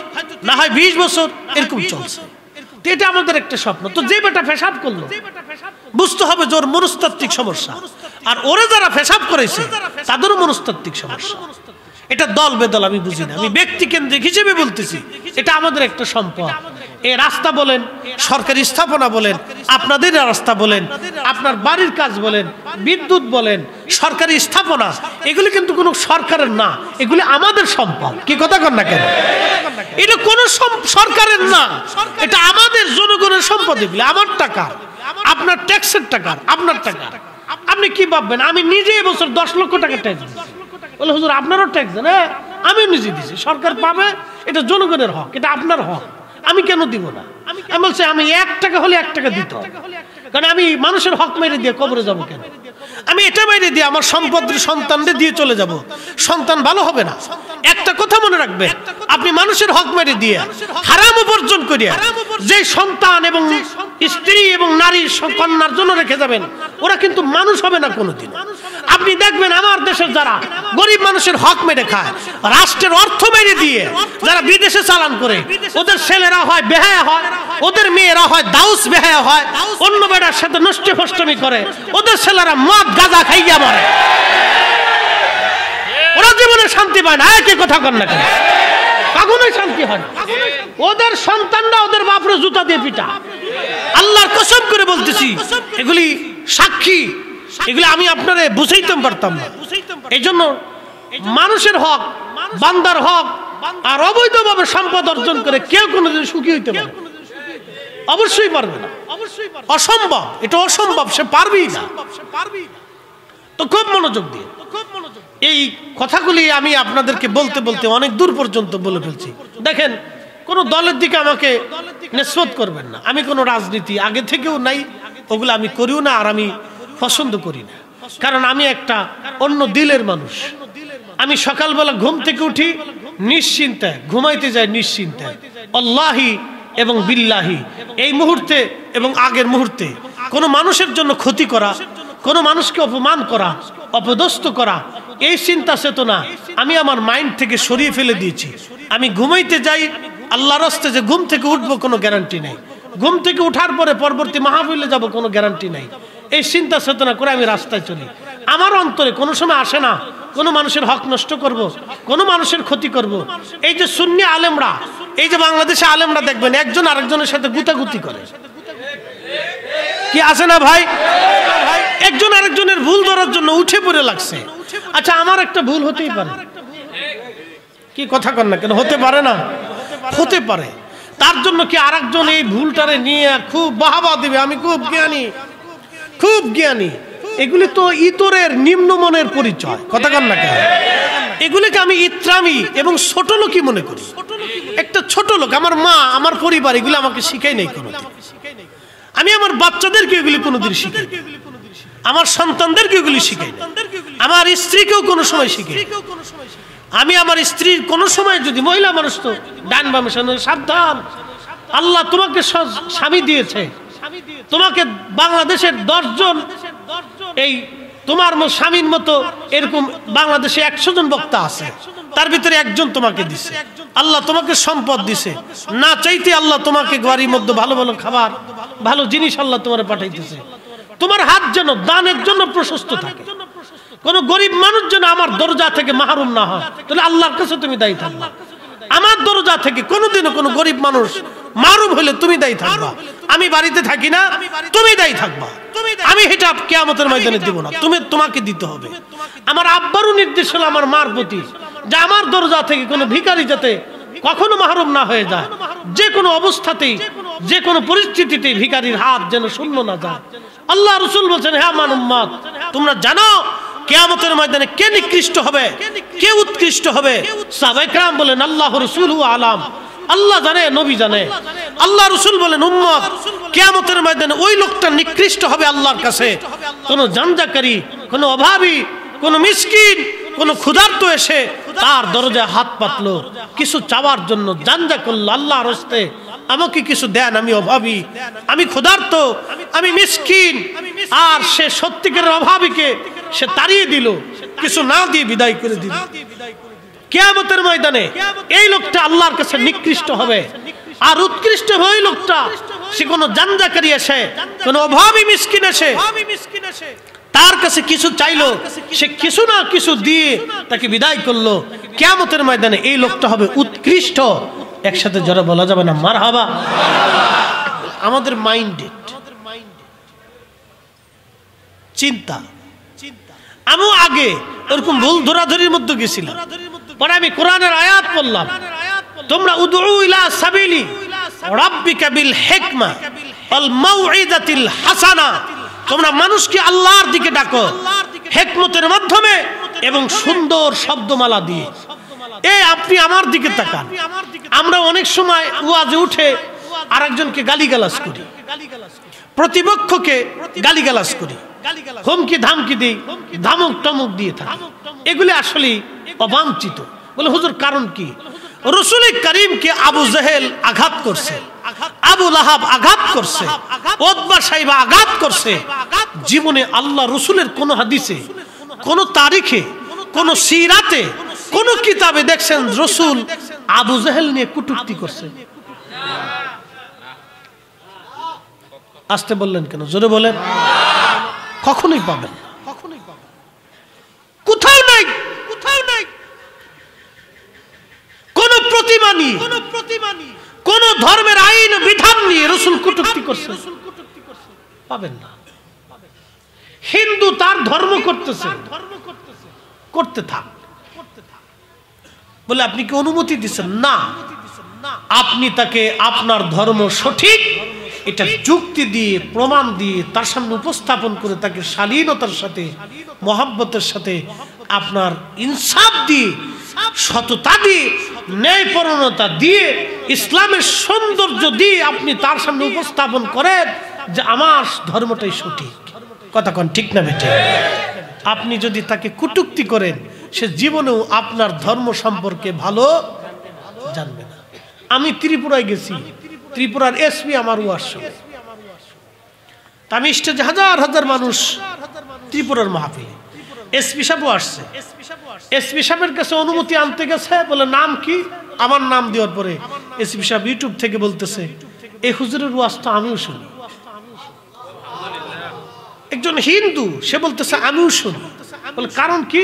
না হয় 20 বছর এরকম চলছে। এটা আমাদের একটা স্বপ্ন। তো যে বেটা পেশাব করলো বুঝতে হবে যে ওর মনস্তাত্ত্বিক সমস্যা, আর ওরা যারা পেশাব করেছে তাদেরও মনস্তাত্ত্বিক সমস্যা। এটা দল বেদল আমি বুঝি না, আমি ব্যক্তি কেন্দ্রিক হিসেবে বলতেছি। এটা আমাদের একটা সম্পদ। এই রাস্তা বলেন, সরকারি স্থাপনা বলেন, আপনাদের রাস্তা বলেন, আপনার বাড়ির কাজ বলেন, বিদ্যুৎ বলেন, সরকারি স্থাপনা, এগুলি কিন্তু কোনো সরকারের না, এগুলি আমাদের সম্পদ। কি কথা কন না কেন? এটা কোনো সরকারের না, এটা আমাদের জনগণের সম্পদ। এগুলি আমার টাকা, আপনার ট্যাক্সের টাকা, আপনার টাকা। আপনি কি ভাববেন আমি নিজে এবছর 10 লক্ষ টাকা ট্যাক্স দিচ্ছি? বলে হুজুর আপনারও ট্যাক্স দেন? হ্যাঁ, আমি নিজে দিচ্ছি, সরকার পাবে, এটা জনগণের হক, এটা আপনার হক, আমি কেন দিব না? আমি বলছি আমি 1 টাকা হলে 1 টাকা দিতে হবে, কারণ আমি মানুষের হক মেরে দিয়ে কবরে যাব কেন? আমি এটা মেরে দিয়ে আমার সম্পদের সন্তানদের দিয়ে চলে যাব, সন্তান ভালো হবে না। একটা কথা মনে রাখবে, আপনি মানুষের হক মেরে দিয়ে হারাম উপার্জন করিয়া যে সন্তান এবং স্ত্রী এবং নারীর কন্যার জন্য রেখে যাবেন, ওরা কিন্তু মানুষ হবে না কোনোদিন। আপনি দেখবেন আমার দেশের যারা গরিব মানুষের হক মেরে খায়, রাষ্ট্রের অর্থ মেরে দিয়ে যারা বিদেশে চালান করে, ওদের ছেলেরা হয় বেহায়া হয়, ওদের মেয়েরা হয় দাউস বেহায়া হয়, অন্য বেটার সাথে নষ্ট ফষ্টমি করে, ওদের ছেলেরা মদ গাঁজা খাইয়া মরে, ওরা জীবনে শান্তি পায় না। একই কথা কর না কেন? কখনোই শান্তি হয় না। ওদের সন্তানরা ওদের বাপরে জুতা দিয়ে পিটা। আল্লাহর কসম করে বলতেছি, এগুলি সাক্ষী, এগুলি আমি আপনারে বুঝাইতে পারতাম না। এই জন্য মানুষের হক, বান্দার হক আর অবৈধভাবে সম্পদ অর্জন করে কেউ কোনোদিন সুখী হইতে পারে? অবশ্যই পারবে না, অসম্ভব, এটা অসম্ভব, সে পারবেই না। তো খুব মনোযোগ দিয়ে এই কথাগুলি আমি আপনাদেরকে বলতে বলতে অনেক দূর পর্যন্ত বলে ফেলছি। দেখেন, কোন দলের দিকে আমাকে নিসবত করবেন না, আমি কোনো রাজনীতি আগে থেকেও নাই, ওগুলো আমি করিও না, আর আমি পছন্দ করি না, কারণ আমি একটা অন্য দিলের মানুষ। আমি সকালবেলা ঘুম থেকে উঠি নিশ্চিন্তায়, ঘুমাইতে যাই নিশ্চিন্তায়। আল্লাহি এবং বিল্লাহি, এই মুহূর্তে এবং আগের মুহূর্তে কোনো মানুষের জন্য ক্ষতি করা, কোনো মানুষকে অপমান করা, অপদস্থ করা, এই চিন্তা চেতনা আমি আমার মাইন্ড থেকে সরিয়ে ফেলে দিয়েছি। আমি ঘুমাইতে যাই আল্লাহর রাস্তায়, যে ঘুম থেকে উঠবো কোনো গ্যারান্টি নাই, ঘুম থেকে উঠার পরে পরবর্তী মাহফিলে যাব কোনো গ্যারান্টি নাই। এই চিন্তা চেতনা করে আমি রাস্তায় চলি। আমার অন্তরে কোনো সময় আসে না কোনো মানুষের হক নষ্ট করব, কোনো মানুষের ক্ষতি করব। এই যে সুন্নি আলেমরা, এই যে বাংলাদেশে আলেমরা দেখবেন একজন আরেকজনের সাথে গুতাগুতি করে, কি আছে না ভাই? একজন আরেকজনের ভুল ধরার জন্য উঠে পড়ে লাগছে। আচ্ছা, আমার একটা ভুল হতেই পারে, কি কথা কন না কেন? হতে পারে না? হতে পারে। তার জন্য কি আরেকজন এই ভুলটারে নিয়ে খুব বাহাবা দিবে, আমি খুব জ্ঞানী, খুব জ্ঞানী? এগুলি তো ইতরের নিম্নমানের পরিচয়, কথা কন না কেন? এগুলিকে আমি ইত্রামি এবং ছোট লোকই মনে করি। একটা ছোট লোক, আমার মা, আমার পরিবার এগুলো আমাকে শিখাই নাই কোনোদিন। আমি আমার বাচ্চাদেরকে এগুলি কোনোদিন শিখাই, আমার সন্তানদেরকে এগুলি শিখাই, আমার স্ত্রীকেও কোনো সময় শিখাই। আমি আমার স্ত্রীর কোনো সময়, যদি মহিলা মানুষ তো ডান বামে সাবধান, আল্লাহ তোমাকে স্বামী দিয়েছে, তোমাকে বাংলাদেশের 10 জন এই তোমার স্বামীর মতো এরকম বাংলাদেশে 100 জন বক্তা আছে, তার ভিতরে একজন তোমাকে দিছে। আল্লাহ তোমাকে সম্পদ দিছে, না চাইতে আল্লাহ তোমাকে বাড়ির মধ্যে ভালো ভালো খাবার, ভালো জিনিস আল্লাহ তোমার পাঠাইতেছে। তোমার হাত যেন দানের জন্য প্রশস্ত থাকে, কোন গরিব মানুষ যেন আমার দরজা থেকে মাহরুম না হয়, তাহলে আল্লাহর কাছে তুমি দায়ী থাকবা। আমার দরজা থেকে কোনোদিনও কোনো গরিব মানুষ মাহরুম হলে তুমি দায়ী থাকবা। আমি বাড়িতে থাকি না, তুমি দায়ী থাকবা। আমি এটা কিয়ামতের ময়দানে দিব না, তোমাকে দিতে হবে। আমার আব্বারও নির্দেশ হলো আমার মার প্রতি, যে আমার দরজা থেকে কোনো ভিখারি যাতে কখনো মাহরুম না হয়ে যায়, যে কোনো অবস্থাতেই যে কোনো পরিস্থিতিতে ভিখারির হাত যেন শূন্য না যায়। আল্লাহ রাসূল বলেন, হে আমার উম্মত, তোমরা জানো কিয়ামতের ময়দানে কে নিকৃষ্ট হবে, কে উৎকৃষ্ট হবে? সাহাবায়ে কেরাম বলেন, আল্লাহু রাসূলু আলাম, আল্লাহ জানে, নবী জানে। আল্লাহ রাসূল বলেন, উম্মত, কিয়ামতের ময়দানে ওই লোকটা নিকৃষ্ট হবে আল্লাহর কাছে, কোন জানজাকারী, কোন অভাবী, কোন মিসকিন, কোন ক্ষুধার্ত এসে তার দরজায় হাত পাতলো কিছু চাওয়ার জন্য, জানজা করলো, আল্লাহর হস্তে আমাকে কিছু দেন, আমি অভাবী, আমি ক্ষুধার্ত, আমি মিসকিন। আর সে সত্যিকারের অভাবীকে সে তাড়িয়ে দিল, কিছু না দিয়ে বিদায় করে দিল। কিয়ামতের ময়দানে এই লোকটা আল্লাহর কাছে নিকৃষ্ট হবে। আর উৎকৃষ্ট হবে ওই লোকটা, সে কোনো জানজাকারী এসে, কোনো অভাবী মিসকিন এসে তার কাছে কিছু চাইলো, সে কিছু না কিছু দিয়ে তাকে বিদায় করলো। কিয়ামতের ময়দানে এই লোকটা হবে উৎকৃষ্ট। একসাথে যারা বলা যাবে না মারহাবা? আমাদের মাইন্ডেড চিন্তা, আমিও আগে এরকম ভুল ধরাধরির মধ্যে গেছিলাম। পরে আমি কোরআনের আয়াত পড়লাম, তোমরা উদউ ইলা সাবিলি রাব্বিকা বিল হিকমা ওয়াল মাউইযাতিল হাসানা, তোমরা মানুষকে আল্লাহর দিকে ডাকো হিকমতের মাধ্যমে এবং সুন্দর শব্দমালা দিয়ে। এই আপনি আমার দিকে তাকান, আমরা অনেক সময় ওয়াজে উঠে আরেকজনকে গালিগালাজ করি, প্রতিপক্ষকে গালিগালাজ করি, হুমকি ধামকি দিই, ধামক টমক দিয়ে থাকি। এগুলি আসলে অবাঞ্ছিত। বলে হুজুর কারণ কি? রাসূল কারীমকে আবু জেহেল আঘাত করছে, আবু লাহাব আঘাত করছে, উতবা সাইবা আঘাত করছে। জীবনে আল্লাহ রাসূলের কোন হাদিসে, কোন তারিখে, কোন সিরাতে, কোন কিতাবে দেখছেন রাসূল আবু জেহেল নিয়ে কটূক্তি করছে? আসতে বললেন কেন? জোরে বলেন। কখনোই পাবেন না, কোথাও নাই, কোথাও নাই। কোন প্রতিমা নিয়ে, কোন ধর্মের আইন বিধান নিয়ে রাসূল কটূক্তি করছে? পাবেন না। হিন্দু তার ধর্ম করতেছে, করতে থাক। বলে আপনি কি অনুমতি দিচ্ছেন? না, আপনি তাকে আপনার ধর্ম সঠিক এটা যুক্তি দিয়ে, প্রমাণ দিয়ে, তার সামনে উপস্থাপন করে তাকে শালীনতার সাথে, মহব্বতের সাথে, আপনার ইনসাফ দিয়ে, সততা দিয়ে, ন্যায়পরায়ণতা দিয়ে, ইসলামের সৌন্দর্য দিয়ে আপনি তার সামনে উপস্থাপন করেন যে আমার ধর্মটাই সঠিক। কথা কোন ঠিক না বেটে? আপনি যদি তাকে কটূক্তি করেন, সে জীবনেও আপনার ধর্ম সম্পর্কে ভালো জানবে না। আমি ত্রিপুরায় গেছি, ত্রিপুরার এসপি আমার ওয়াজ শুনে, আমি স্টেজে হাজার হাজার মানুষ, ত্রিপুরার মাহফিলে এসপি সাহেবও আসছে। এসপি সাহেবের কাছে অনুমতি আনতে গেছে, বলে নাম কি? আমার নাম দেওয়ার পরে এসপি সাহেব ইউটিউব থেকে বলতেছে, এই হুজুরের ওয়াজটা আমিও শুনি। একজন হিন্দু, সে বলতেছে আমিও শুনি। বলে কারণ কি?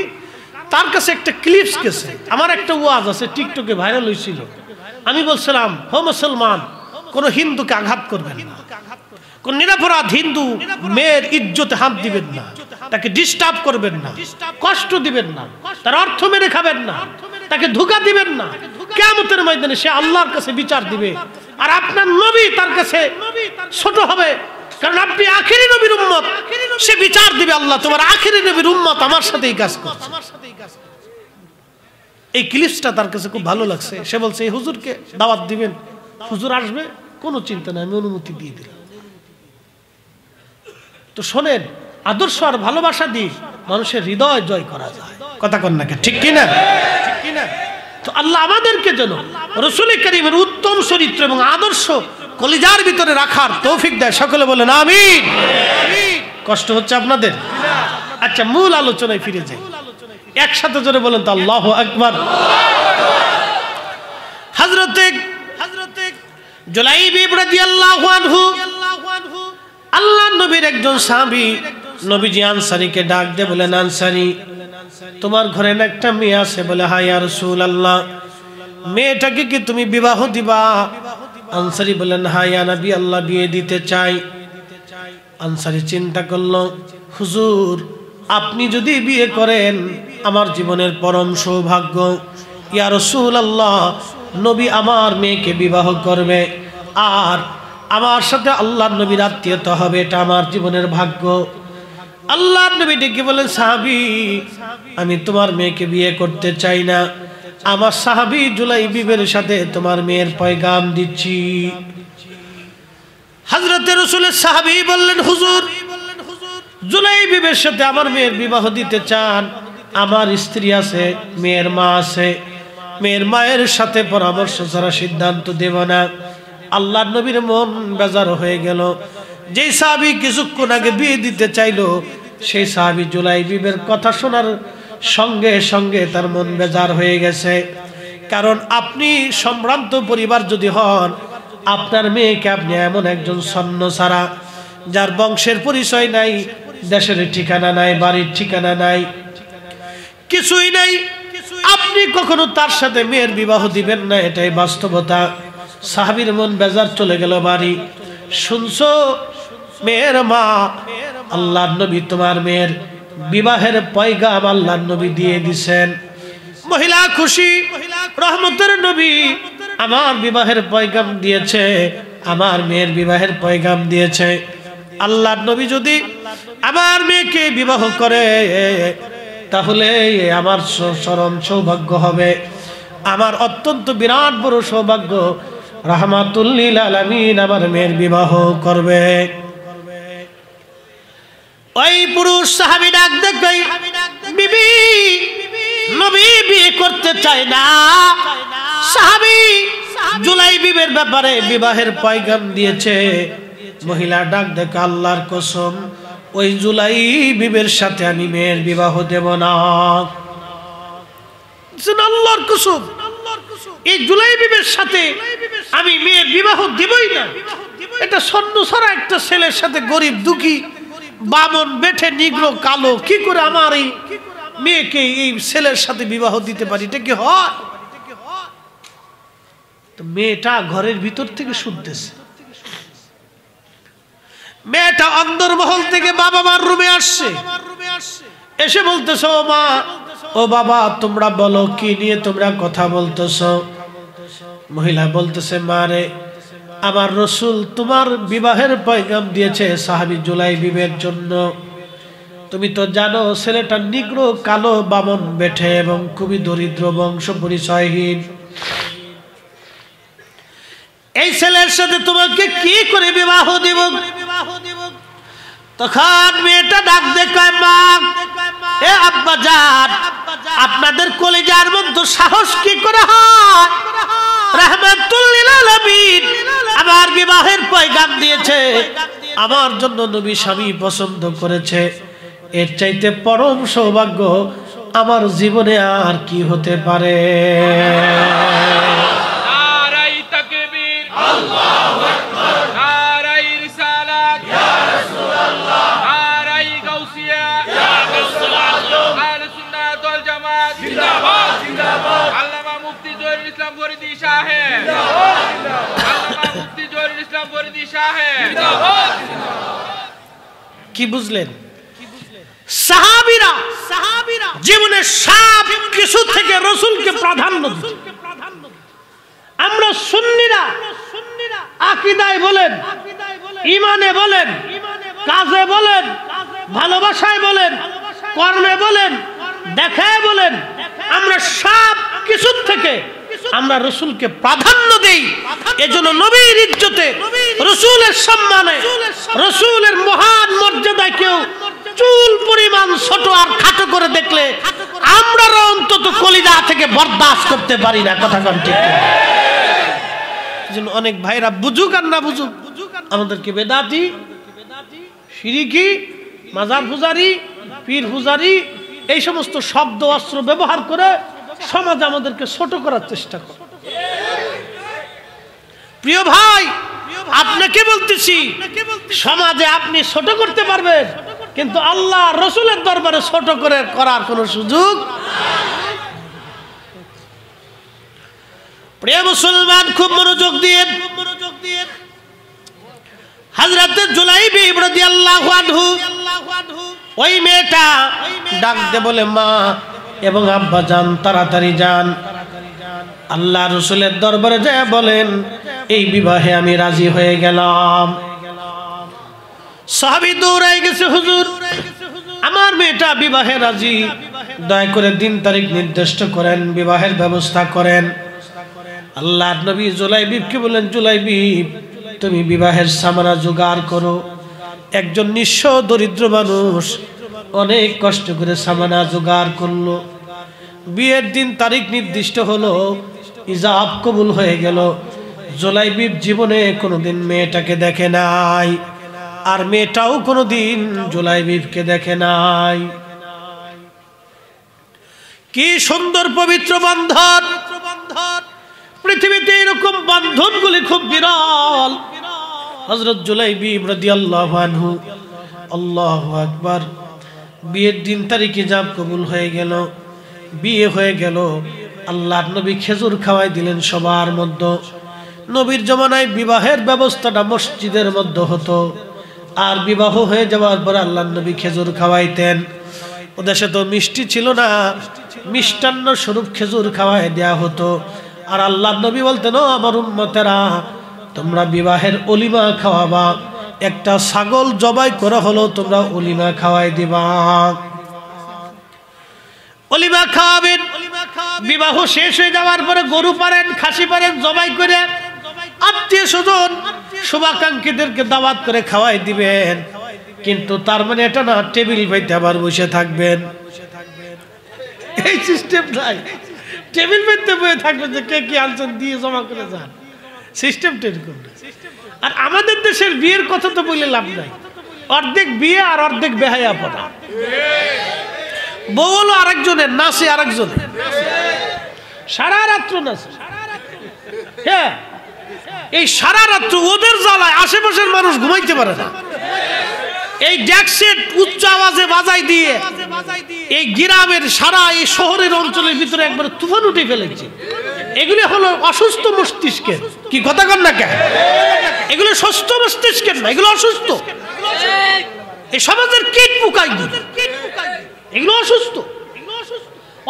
তার কাছে একটা ক্লিপস গেছে, আমার একটা ওয়াজ আছে টিকটকে ভাইরাল হয়েছিল। আমি বলছিলাম, হো মুসলমান, কোন হিন্দুকে আঘাত করবেন না, কোন নিরপরাধ হিন্দু মেয়ের ইজ্জতে হাত দিবেন না, তাকে ডিস্টার্ব করবেন না, কষ্ট দিবেন না, তার অর্থ মেরে খাবেন না, তাকে ধোঁকা দিবেন না। কিয়ামতের ময়দানে সে আল্লাহর কাছে বিচার দিবে, আর আপনার নবী তার কাছে ছোট হবে, কারণ আপনি আখেরি নবীর উম্মত। সে বিচার দিবে, আল্লাহ তোমার আখেরি নবীর উম্মত আমার সাথে এই কাজ করছে। এই ক্লিপসটা তার কাছে খুব ভালো লাগছে। সে বলছে এই হুজুরকে দাওয়াত দিবেন, হুজুর আসবে, কোনো চিন্তা নাই, আমি অনুমতি দিয়ে দিলাম। তো শোনেন, আদর্শ আর ভালোবাসা দিয়ে মানুষের হৃদয় জয় করা যায়। কথা কন না, ঠিক কিনা? তো আল্লাহ আমাদেরকে যেন রাসূল কারীমের উত্তম চরিত্র এবং আদর্শ কলিজার ভিতরে রাখার তৌফিক দেয়। সকলে বলেন আমিন। কষ্ট হচ্ছে আপনাদের? আচ্ছা, মূল আলোচনায় ফিরে যাই। একসাথে জোরে বলেন তো আল্লাহু আকবার। হযরতে জুলাইবিব রাদিয়াল্লাহু আনহু, আল্লাহ নবীর একজন সাহাবী, নবীজি আনসারীকে ডাক দিয়ে বলেন, আনসারী, তোমার ঘরে না একটা মেয়ে আছে? বলে হ্যাঁ ইয়া রাসূলুল্লাহ। মেয়েটাকে কি তুমি বিবাহ দিবা? আনসারী বলেন, হ্যাঁ ইয়া নবী আল্লাহ, বিয়ে দিতে চাই। আনসারী চিন্তা করলো, হুজুর আপনি যদি বিয়ে করেন আমার জীবনের পরম সৌভাগ্য। ইয়া রাসূলুল্লাহ, নবী আমার মেয়েকে বিবাহ করবে, আর আমার সাথে আল্লাহর নবীর আত্মীয়তা হবে, এটা আমার জীবনের ভাগ্য। আল্লাহর নবী ডেকে বলেন, সাহাবী আমি তোমার মেয়েকে বিয়ে করতে চাই না, আমার সাহাবী জুলাইবিবের সাথে তোমার মেয়ের পয়গাম দিচ্ছি। হযরতে রাসূলের সাহাবী বললেন, হুজুর জুলাইবিবের সাথে আমার মেয়ের বিবাহ দিতে চান? আমার স্ত্রী আছে, মেয়ের মা আছে, মেয়ের মায়ের সাথে পরামর্শ ছাড়া সিদ্ধান্ত দেব না। আল্লাহর নবীর মন বেজার হয়ে গেল। যেই সাহাবী কিছুক্ষণ আগে বিয়ে দিতে চাইলো, সেই সাহাবী জুলাইবিবের কথা শোনার সঙ্গে সঙ্গে তার মন বেজার হয়ে গেছে। কারণ আপনি সম্ভ্রান্ত পরিবার যদি হন, আপনার মেয়েকে আপনি এমন একজন সন্ন ছাড়া, যার বংশের পরিচয় নাই, দেশের ঠিকানা নাই, বাড়ির ঠিকানা নাই, কিছুই নাই, আপনি কখনো তার সাথে মেয়ের বিবাহ দিবেন না, এটাই বাস্তবতা। সাহাবীর মন বেজার, চলে গেল বাড়ি। শুনছো মেয়ের মা, আল্লাহর নবী তোমার মেয়ের বিবাহের পয়গাম আল্লাহর নবী দিয়ে দিছেন। মহিলা খুশি, রহমতের নবী আমার বিবাহের পয়গাম দিয়েছে, আমার মেয়ের বিবাহের পয়গাম দিয়েছে। আল্লাহর নবী যদি আমার মেয়েকে বিবাহ করে, তাহলে আমার চরম সৌভাগ্য হবে, আমার অত্যন্ত বিরাট বড় সৌভাগ্য। রাহমাতুল লিল আলামিন আমার মেয়ের বিবাহ করবে। ওই পুরুষ সাহাবী ডাক দেয়, বিবি নবী বিয়ে করতে চায় না। সাহাবী জুলাইবিবের ব্যাপারে বিবাহের পয়গাম দিয়েছে। মহিলা ডাক দেয়, আল্লাহর কসম ওই জুলাইবিবের সাথে আমি মেয়ের বিবাহ দেব না। আল্লাহর কসম এই জুলাইবিবের সাথে আমি মেয়ের বিবাহ দেবই না। এটা সন্ন ছাড়া একটা ছেলের সাথে গরিব দুঃখী বামন বেঠে নিগ্র কালো কি করে আমার এই মেয়েকে এই ছেলের সাথে বিবাহ দিতে পারি? এটা কি হয়? তো মেয়েটা ঘরের ভিতর থেকে শুনতেছে। মেয়েটা অন্দরমহল থেকে বাবা মার রুমে আসছে, এসে বলতেছ, ও মা, ও বাবা, তোমরা বলো কি নিয়ে তোমরা কথা বলতেছ? মহিলা বলতেছে, মা রে, আমার রাসূল তোমার বিবাহের পয়গাম দিয়েছে সাহাবী জুলাইবিবের জন্য। তুমি তো জানো ছেলেটা নিগ্র কালো বামন বেঠে এবং খুবই দরিদ্র, বংশ পরিচয়হীন। এই ছেলের সাথে তোমাকে কি করে বিবাহ দিব? তখন মেয়েটা ডাক দেখায়, মা, এ আব্বা জান, আপনাদের কলিজার মধ্যে সাহস কি করে হয়? রাহমাতুল লিল আলামিন আমার বিবাহের পয়গাম দিয়েছে, আমার জন্য নবী স্বামী পছন্দ করেছে। এর চাইতে পরম সৌভাগ্য আমার জীবনে আর কি হতে পারে? কি বুঝলেন? সাহাবীরা জীবনের সব কিছু থেকে রাসূলকে প্রাধান্য দিত। আমরা সুন্নিরা আকীদায় বলেন, ঈমানে বলেন, কাজে বলেন, ভালোবাসায় বলেন, কর্মে বলেন, দেখায় বলেন, আমরা সব কিছু থেকে আমরা রাসূলকে প্রাধান্য দেই। এজন্য নবীর ইজ্জতে, রাসূলের সম্মানে, রাসূলের মহান মর্যাদায় কেউ চুল পরিমাণ ছোট আর খাটো করে দেখলে আমরা অন্তত কলিজা থেকে বরদাস্ত করতে পারি না। কথা কোন ঠিক? এজন্য অনেক ভাইরা বুঝুক আর না বুঝুক, আমাদেরকে বেদাতি, শিরকি, মাজার পূজারি, পীর পূজারি এই সমস্ত শব্দ অস্ত্র ব্যবহার করে সমাজ আমাদেরকে ছোট করার চেষ্টা করে। প্রিয় ভাই, আপনাকে বলতেছি, সমাজে আপনি ছোট করতে পারবেন, কিন্তু আল্লাহ রাসূলের দরবারে ছোট করে করার কোনো সুযোগ। প্রিয় মুসলমান, খুব মনোযোগ দিয়ে হযরত জুলাইবিব রাদিয়াল্লাহু আনহু ওই মেয়েটা ডাক দিয়ে বলে, মা এবং আব্বা যান, তাড়াতাড়ি যান, আল্লাহ রাসূলের দরবারে যায় বলেন এই বিবাহে আমি রাজি হয়ে গেলাম। সাহাবী দৌড়ায় গেছে, হুজুর আমার মেয়েটা বিবাহে রাজি, দয়া করে দিন তারিখ নির্দিষ্ট করেন, বিবাহের ব্যবস্থা করেন। আল্লাহর নবী জুলাইবিবকে বললেন, জুলাইবিব তুমি বিবাহের সামানা জোগাড় করো। একজন নিঃস্ব দরিদ্র মানুষ অনেক কষ্ট করে সামানা জোগাড় করলো। বিয়ের দিন তারিখ নির্দিষ্ট হলো, ইজাব কবুল হয়ে গেল। জুলাইবিব জীবনে কোনোদিন মেয়েটাকে দেখে নাই, আর মেয়েটাও কোনোদিন জুলাইবিবকে দেখে নাই। কি সুন্দর পবিত্র বন্ধন! পৃথিবীতে এরকম বন্ধনগুলি খুব বিরল। হযরত জুলাইবিব রাদিয়াল্লাহু আনহু, আল্লাহু আকবার, বিয়ের দিন তারিখ ইজাব কবুল হয়ে গেল, বিয়ে হয়ে গেল। আল্লাহর নবী খেজুর খাওয়াই দিলেন সবার মধ্যে। নবীর জমানায় বিবাহের ব্যবস্থাটা মসজিদের মধ্যে হতো, আর বিবাহ হয়ে যাওয়ার পর আল্লাহর নবী খেজুর খাওয়াইতেন। ওদেশে তো মিষ্টি ছিল না, মিষ্টান্ন স্বরূপ খেজুর খাওয়াই দেয়া হতো। আর আল্লাহর নবী বলতেন, ও আমার উম্মতেরা, তোমরা বিবাহের অলিমা খাওয়াবা, একটা ছাগল জবাই করা হলো, তোমরা অলিমা খাওয়াই দিবা। অলিমা খাওয়াবেন। বিবাহ শেষ হয়ে যাওয়ার পরে গরু পারেন, খাসি পারেন, জবাই করে আত্মীয় স্বজন শুভাকাঙ্ক্ষীদেরকে দাওয়াত করে খাওয়াই দিবেন। কিন্তু তার মানে এটা না টেবিল পাইতে আবার বসে থাকবেন, এই সিস্টেম নাই। টেবিল পাইতে বসে থাকবেন যে কে কি আনছেন দিয়ে জমা করে যান, সিস্টেমটা এরকম না। আর আমাদের দেশের বিয়ের কথা তো বলে লাভ নাই, অর্ধেক বিয়ে আর অর্ধেক বেহায়াপনা। বউ হলো আরেকজনের, নাচে আরেকজনের, সারা রাত্র নাচে। হ্যাঁ, এই সারা রাত্র ওদের জ্বালায় আশেপাশের মানুষ ঘুমাইতে পারে না। এই ড্যাকসেট উচ্চ আওয়াজে বাজাই দিয়ে এই গ্রামের সারা এই শহরের অঞ্চলের ভিতরে একবার তুফান উঠে ফেলেছে। এগুলি হলো অসুস্থ মস্তিষ্কের, কি কথা কন না কেন? এগুলো সুস্থ মস্তিষ্কের না, এগুলো অসুস্থ। এই সমাজের কীট পোকাই, এগুলো অসুস্থ।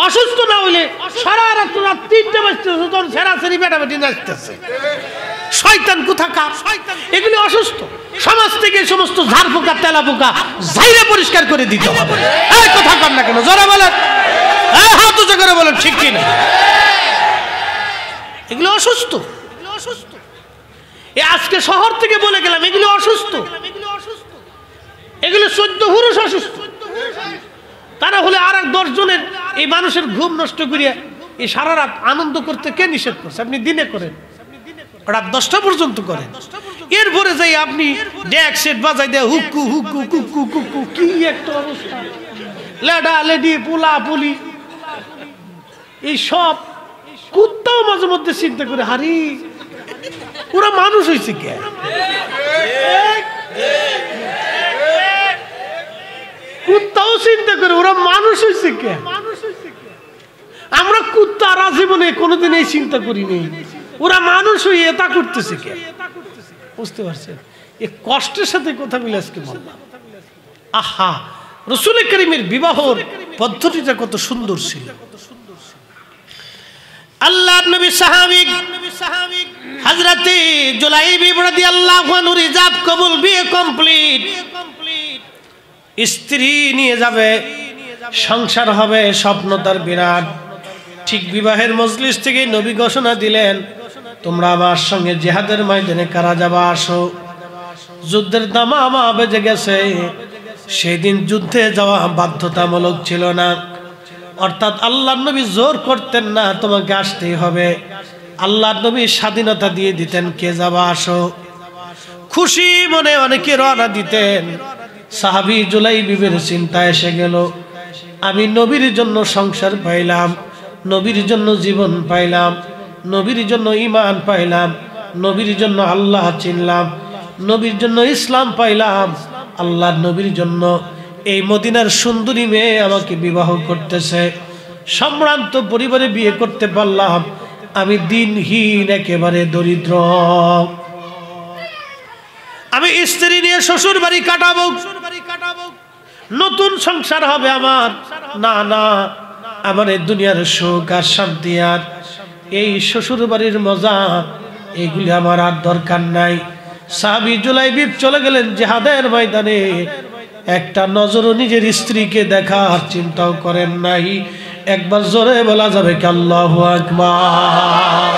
অসুস্থ না হইলে সারা রাত 3টে বাজতেছে তখন সেরাসেরি বেটাবেটি নাচতেছে। শয়তান কোথাকার, এগুলি অসুস্থ। সমাজ থেকে সমস্ত ঝাড় পোকা তেলা পোকা জাইরে পরিষ্কার করে দিতে হবে। এই কথা কর না কেন, জোরে বলেন, হাত উঁচু করে বলেন ঠিক কিনা। এগুলো অসুস্থ। আজকে শহর থেকে বলে গেলাম এগুলো অসুস্থ। এগুলো 14 পুরুষ অসুস্থ। তারা হলে আর 10 জনের এই মানুষের ঘুম নষ্ট করিয়া এই সারা রাত আনন্দ করতে কে নিষেধ করছে? আপনি দিনে করেন, রাত 10টা পর্যন্ত করেন। এরপরে যাই আপনি ড্যাক সেট বাজাই দেয় হুক্কু হুক্কু কুক্কু কুক্কু, কি একটা অবস্থা! লেডা লেডি পোলা পুলি, এই সব। কুত্তাও মাঝে মধ্যে চিন্তা করে, হারি ওরা মানুষ হয়েছে কে? কুত্তাও চিন্তা করে ওরা মানুষ হয়েছে কে? আমরা কুত্তা আর জীবনে কোনোদিন এই চিন্তা করিনি, ওরা মানুষ হয়ে এটা করতেছে কে? বুঝতে পারছেন? এই কষ্টের সাথে কথা বলে আজকে বললাম। আহা, রাসূল করিমের বিবাহর পদ্ধতিটা কত সুন্দর ছিল। আল্লাহর নবী সাহাবী হযরতে জুলাইবিব রাদিয়াল্লাহু আনহু ইজাব কবুল, বিয়ে কমপ্লিট। স্ত্রী নিয়ে যাবে, সংসার হবে, স্বপ্ন তার বিরাট। ঠিক বিবাহের মজলিস থেকে নবী ঘোষণা দিলেন, তোমরা আমার সঙ্গে জিহাদের ময়দানে কারা যাবা আসো। যুদ্ধের দামামা বেজে গেছে। সেদিন যুদ্ধে যাওয়া বাধ্যতামূলক ছিল না, অর্থাৎ আল্লাহর নবী জোর করতেন না তোমাকে আসতেই হবে। আল্লাহর নবী স্বাধীনতা দিয়ে দিতেন, কে যাবা আসো। খুশি মনে অনেকে রওনা দিতেন। সাহাবী জুলাইবিবের চিন্তা এসে গেল, আমি নবীর জন্য সংসার পাইলাম, নবীর জন্য জীবন পাইলাম, নবীর জন্য ঈমান পাইলাম, নবীর জন্য আল্লাহ চিনলাম, নবীর জন্য ইসলাম পাইলাম। আল্লাহর নবীর জন্য এই মদিনার সুন্দরী মেয়ে আমাকে বিবাহ করতেছে, সম্ভ্রান্ত পরিবারে বিয়ে করতে পারলাম, আমি দিনহীন একেবারে দরিদ্র, আমি স্ত্রী নিয়ে শ্বশুর বাড়ি কাটাবো, নতুন সংসার হবে আমার। না না, আমার এই দুনিয়ার সুখ আর শান্তি আর এই শ্বশুর বাড়ির মজা এগুলি আমার আর দরকার নাই। সাহাবী জুলাইবিব চলে গেলেন জিহাদের ময়দানে। একটা নজরও নিজের স্ত্রীকে দেখার চিন্তাও করেন নাই। একবার জোরে বলা যাবে কি আল্লাহু আকবার।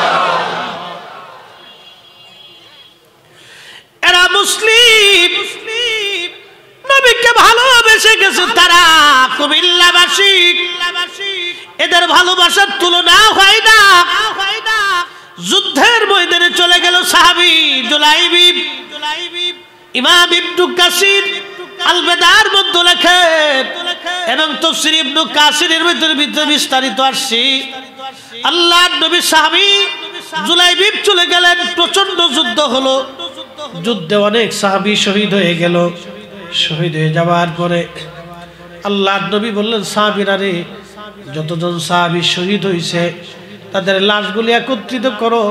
এরা মুসলিম, নবীকে ভালোবেসে গেছে তারা, কুমিল্লাবাসী। এদের ভালোবাসার তুলনা হয় না। যুদ্ধের ময়দানে চলে গেল সাহাবী জুলাইবিব। ইমাম ইবনে কাসির আল বেদার মধ্যে লেখেন এবং তাফসীর ইবনে কাসিরের ভিতরে বিস্তারিত আসছে, আল্লাহর নবী সাহাবী জুলাইবিব চলে গেলেন। প্রচন্ড যুদ্ধ হলো। যুদ্ধে অনেক সাহাবী শহীদ হয়ে গেল। শহীদ হয়ে যাওয়ার পরে আল্লাহর নবী বললেন, সাহাবীরা রে, যতজন সাহাবী শহীদ হয়েছে তাদের লাশগুলি একত্রিত করো,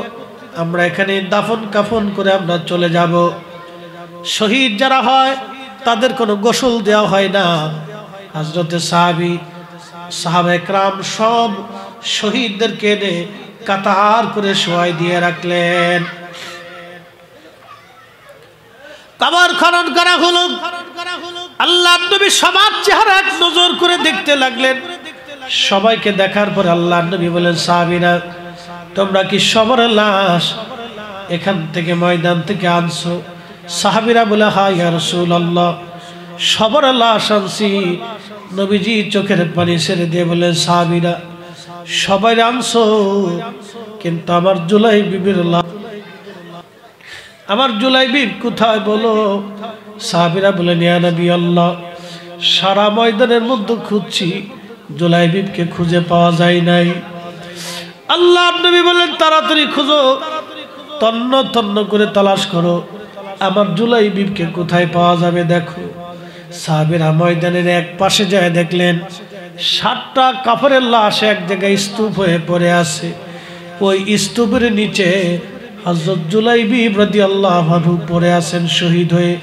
আমরা এখানে দাফন কাফন করে আমরা চলে যাব। শহীদ যারা হয় তাদের কোনো গোসল দেওয়া হয় না। হযরতে সাহাবা একরাম সব শহীদদেরকে এনে কাতার করে শোয়াই দিয়ে রাখলেন। কবর খনন করা হলো। আল্লাহর নবী সবার চেহারা এক নজর করে দেখতে লাগলেন। সবাইকে দেখার পর আল্লাহর নবী বলেন, সাহাবীরা তোমরা কি সবার লাশ এখান থেকে ময়দান থেকে আনছো? সাহাবীরা বলে, হ্যাঁ ইয়া রাসূলুল্লাহ, সবার লাশ আনছি। নবীজি চোখের পানি ছেড়ে দিয়ে বলেন, সাহাবীরা সবাই আনছো, কিন্তু আমার জুলাইবিবের লাশ, আমার জুলাইবিব কোথায় বলো? সাহাবীরা বলেন, ইয়া নবী আল্লাহ, সারা ময়দানের মধ্যে খুঁজছি, জুলাইবিবকে খুঁজে পাওয়া যায় নাই। আল্লাহর নবী বলেন, তাড়াতাড়ি খুঁজো, তন্ন তন্ন করে তালাশ করো, আমার জুলাইবিবকে কোথায় পাওয়া যাবে দেখো। সাহাবীরা ময়দানের এক পাশে যায় দেখলেন 7টা কাফেরের লাশ এক জায়গায় স্তূপ হয়ে পড়ে আছে। ওই স্তূপের নিচে হযরত জুলাইবিব রাদিয়াল্লাহু আনহু পড়ে আছেন শহীদ হয়ে।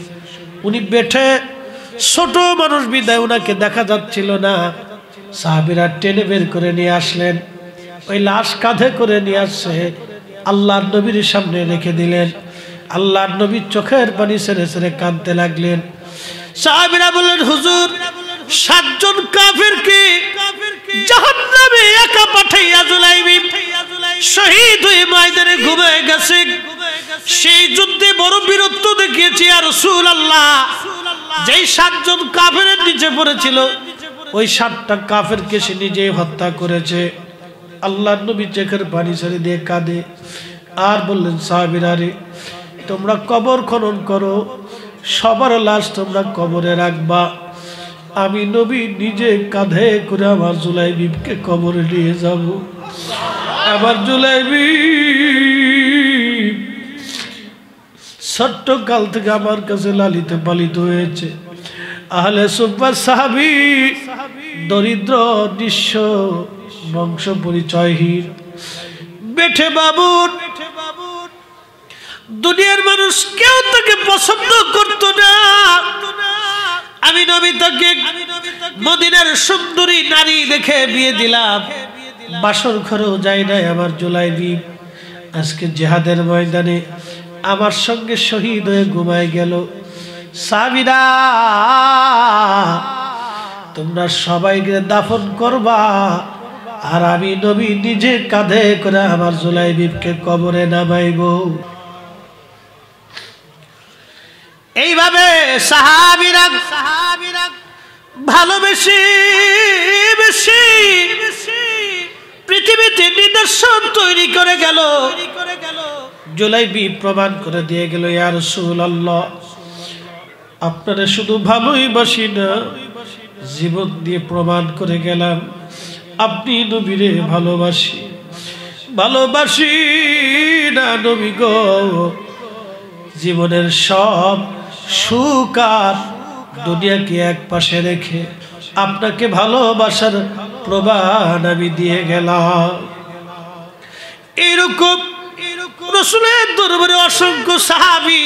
উনি বেঠে, ছোট মানুষ বিদায় ওনাকে দেখা যাচ্ছিল না। সাহাবীরা টেনে বের করে নিয়ে আসলেন। ওই লাশ কাঁধে করে নিয়ে আসছে, আল্লাহর নবীর সামনে রেখে দিলেন। আল্লাহর নবী চোখের পানি ছেড়ে ছেড়ে কাঁদতে লাগলেন। সাহাবীরা বললেন, হুজুর, 7 জন কাফেরকে জাহান্নামে একা পাঠাইয়া জুলাইবিব শহীদ হয়ে ময়দানে ঘুমিয়ে গেছে। সেই যুদ্ধে বড় বীরত্ব দেখিয়েছে ইয়া রাসূলুল্লাহ। যেই 7 জন কাফেরের নিচে পড়েছিল, ওই 7টা কাফেরকে সে নিজেই হত্যা করেছে। আল্লাহর নবী চোখের পানি ছেড়ে দিয়ে কাঁদে আর বললেন, সাহাবীরা রে, তোমরা কবর খনন করো, সবার লাশ তোমরা কবরে রাখবা। আমি নবী নিজে কাঁধে করে আমার জুলাইবিবকে কবরে নিয়ে যাব। আমার জুলাইবিব ছোট্ট কাল থেকে আমার কাছে লালিত পালিত হয়েছে। আহলে সুফা সাহাবী, দরিদ্র নিঃস্ব বংশ পরিচয়হীন, বেঠে বাবুর, দুনিয়ার মানুষ কেউ তাকে পছন্দ করত না। আমি নবী তাকে মদিনার সুন্দরী নারী দেখে বিয়ে দিলাম, বাসর ঘরেও যাই নাই। আমার জুলাইবিব আজকে জিহাদের ময়দানে আমার সঙ্গে শহীদ হয়ে ঘুমায় গেল। সাহাবীরা তোমরা সবাইকে দাফন করবা, আর আমি নবী নিজে কাঁধে করে আমার জুলাইবিবকে কবরে নামাইব। এইভাবে সাহাবীরা ভালোবেসে বেশি পৃথিবীতে নিদর্শন তৈরি করে গেল। জুলাইবিব প্রমাণ করে দিয়ে গেল, ইয়া রাসূলুল্লাহ, আপনারা শুধু ভালোই বাসি না, জীবন দিয়ে প্রমাণ করে গেলাম আপনি নবীরে ভালোবাসি। ভালোবাসি না নবী গো, জীবনের সব সুখ আর দুনিয়াকে এক পাশে রেখে আপনাকে ভালোবাসার প্রমাণ আমি দিয়ে গেলাম। এরকম রাসূলের দরবারে অসংখ্য সাহাবী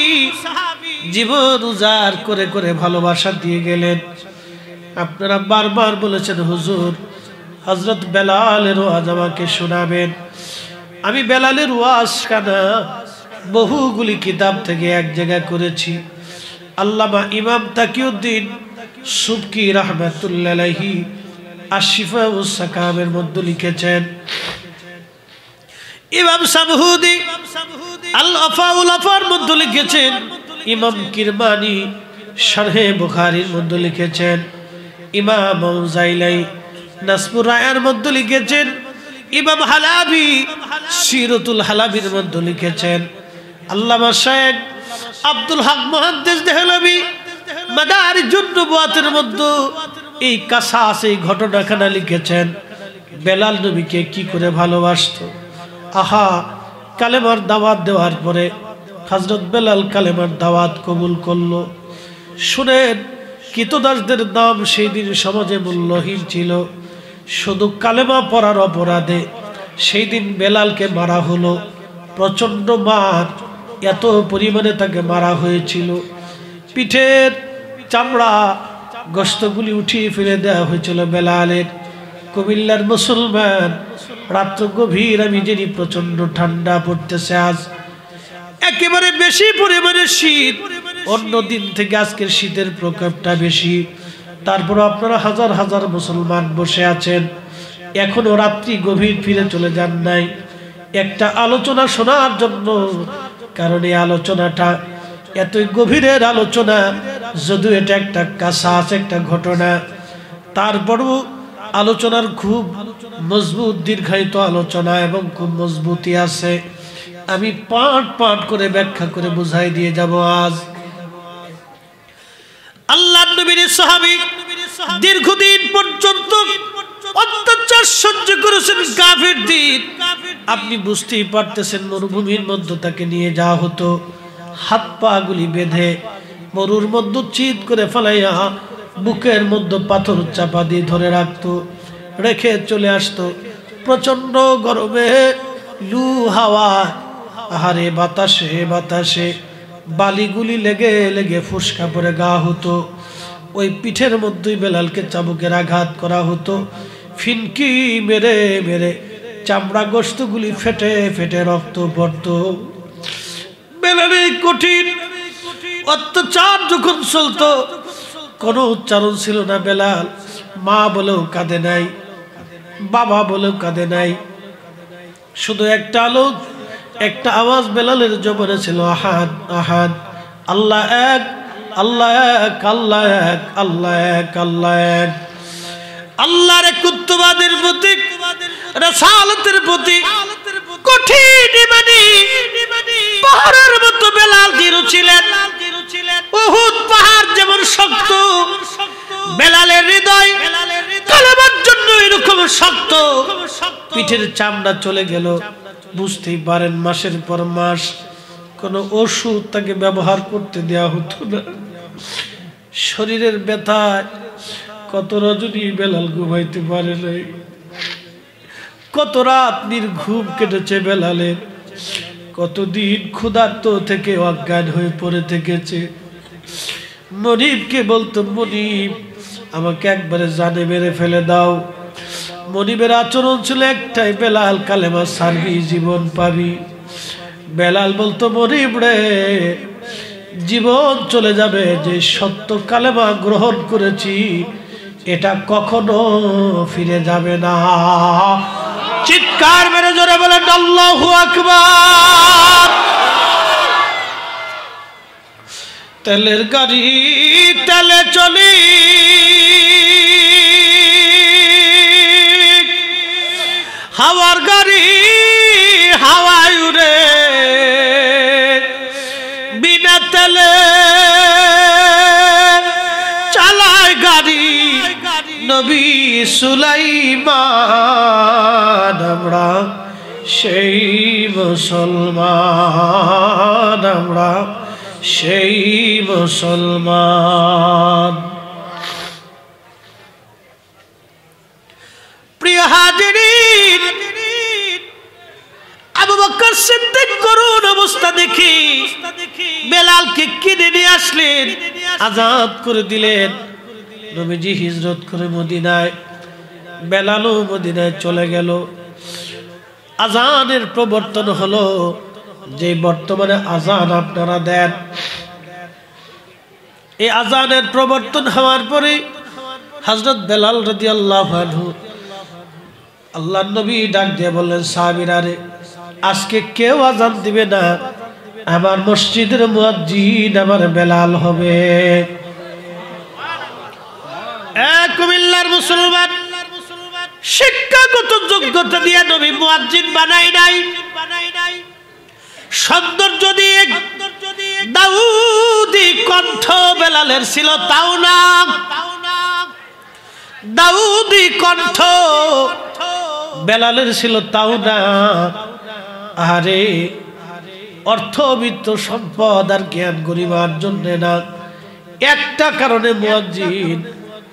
জীবন উজাড় করে করে ভালোবাসা দিয়ে গেলেন। আপনারা বারবার বলেছেন, হুজুর হযরত বেলালের ওয়াজ আমাকে শোনাবেন। আমি বেলালের ওয়াজ কানা বহুগুলি কিতাব থেকে এক জায়গায় করেছি। আল্লামা ইমাম তাকিউদ্দিন সুবকি রাহমাতুল্লাহ আলাইহি আশিফা ওয়াস সাকামের মধ্যে লিখেছেন। ইমাম সামহুদি আল আফাউল আফার মধ্যে লিখেছেন। ইমাম কিরমানি শারহে বুখারীর মধ্যে লিখেছেন। ইমাম আউজাইলাই নাসবুর রায়ার মধ্যে লিখেছেন। ইমাম হালাবি সিরাতুল হালাবির মধ্যে লিখেছেন। আল্লামা শাইখ আব্দুল হক মুহাদ্দিস দেহলভী মাদারিজুন নবুয়াতের মধ্যে এই কাসাস এই ঘটনাখানা লিখেছেন। বেলাল নবীকে কি করে ভালোবাসতো। আহা, কালেমার দাওয়াত দেওয়ার পরে হযরত বেলাল কালেমার দাওয়াত কবুল করলো। শুনেন, কৃতদাসদের দাম সেই দিন সমাজে মূল্যহীন ছিল। শুধু কালেমা পড়ার অপরাধে সেই দিন বেলালকে মারা হলো। প্রচণ্ড মার, এত পরিমাণে তাকে মারা হয়েছিল। পিঠের চামড়া গোশতগুলি উঠিয়ে ফেলে দেওয়া হয়েছিল বেলালের। কুমিল্লার মুসলমান, রাত্র গভীর, আমি জানি প্রচণ্ড ঠান্ডা পড়তেছে, আজ একেবারে বেশি পরিমাণে শীত। অন্য দিন থেকে আজকের শীতের প্রকোপটা বেশি। তারপর আপনারা হাজার হাজার মুসলমান বসে আছেন, এখনো রাত্রি গভীর ফিরে চলে যান নাই একটা আলোচনা শোনার জন্য। কারণ এই আলোচনাটা এতই গভীরের আলোচনা, যদিও এটা একটা কাসাস একটা ঘটনা, তারপরও আলোচনার খুব মজবুত দীর্ঘায়িত আলোচনা এবং খুব মজবুতি আছে। আমি পাঠ পাঠ করে ব্যাখ্যা করে বুঝাই দিয়ে যাব। আজ আল্লাহর নবীর সাহাবী দীর্ঘদিন পর্যন্ত অত্যাচার সহ্য করেছেন কাফেরদের। আপনি বুঝতেই পারতেছেন, মরুভূমির মধ্যে তাকে নিয়ে যাওয়া হতো, হাত পা গুলি বেঁধে মরুর মধ্যে চিৎ করে ফেলাইয়া বুকের মধ্যে পাথর চাপা দিয়ে ধরে রাখতো, রেখে চলে আসতো। প্রচন্ড গরমে লু হাওয়া, আহারে বাতাসে বাতাসে বালিগুলি লেগে লেগে ফুসকা পরে গা হতো। ওই পিঠের মধ্যেই বেলালকে চাবুকের আঘাত করা হতো। ফিনকি মেরে মেরে চামড়া গোশতগুলি ফেটে ফেটে রক্ত পড়তো। বেলালের কঠিন অত্যাচার যখন চলতো, কোনো উচ্চারণ ছিল না। বেলাল মা বলেও কাঁদে নাই, বাবা বলেও কাঁদে নাই। শুধু একটা আলোক, একটা আওয়াজ বেলালের জবানে ছিল, আহাদ আহাদ, আল্লাহ এক, আল্লাহ এক, আল্লাহ এক, আল্লাহ এক, আল্লাহ এক। আল্লাহর একুত্ববাদের প্রতীক, রাসালাতের প্রতীক, কঠিন ঈমানি পাহাড়ের মতো বেলাল দৃঢ় ছিলেন। উহুদ পাহাড় যেমন শক্ত, বেলালের হৃদয় কালেমার জন্য এরকম শক্ত। পিঠের চামড়া চলে গেল, বুঝতেই পারেন মাসের পর মাস কোনো ওষুধ তাকে ব্যবহার করতে দেওয়া হতো না। শরীরের ব্যথায় কত রজনী বেলাল ঘুমাইতে পারে নাই, কত রাত নির্ঘুম কেটেছে বেলালের, কতদিন ক্ষুধার্ত থেকে অজ্ঞান হয়ে পড়ে থেকেছে। মনিবকে বলতো, মনিব আমাকে একবারে জানে মেরে ফেলে দাও। মনিবের আচরণ ছিল একটাই, বেলাল কালেমা ছাড়বি জীবন পাবি। বেলাল বলতো, মনিব রে, জীবন চলে যাবে, যে সত্য কালেমা গ্রহণ করেছি এটা কখনো ফিরে যাবে না। চিৎকার মেরে জোরে বলেন আল্লাহু আকবার। তেলের গাড়ি তেলে চলি, হাওয়ার গাড়ি হাওয়ায় উড়ে, বিনা তেলে চালায় গাড়ি নবী সুলাইমান। আমরা সেই মুসলমান, আমরা সেই মুসলমান। প্রিয় হাজিরিন, আবু বকর সিদ্দিক করুণ অবস্থা দেখি বেলালকে কিনে নিয়ে আসলেন, আজাদ করে দিলেন। নবীজি হিজরত করে মদিনায়, বেলালও মদিনায় চলে গেল। আজানের প্রবর্তন হলো, যে বর্তমানে আজান আপনারা দেন, এই আজানের প্রবর্তন হওয়ার পরে হযরত বেলাল রাদিয়াল্লাহু আনহু আল্লাহর নবী ডাক দিয়ে বললেন, সাহাবীরা রে, আজকে কেউ আজান দিবে না, আমার মসজিদের মুয়াজ্জিন আমার বেলাল হবে। কুমিল্লার মুসলমান শিক্ষাগত যোগ্যতা দিয়ে নবী মুয়াজ্জিন বানাই নাই, সৌন্দর্য দিয়ে দাউদি কণ্ঠ বেলালের ছিল তাও না, দাউদি কণ্ঠ বেলালের ছিল তাও না। আরে অর্থবিত্ত সম্পদ আর জ্ঞান গরিমার জন্য না, একটা কারণে মুয়াজ্জিন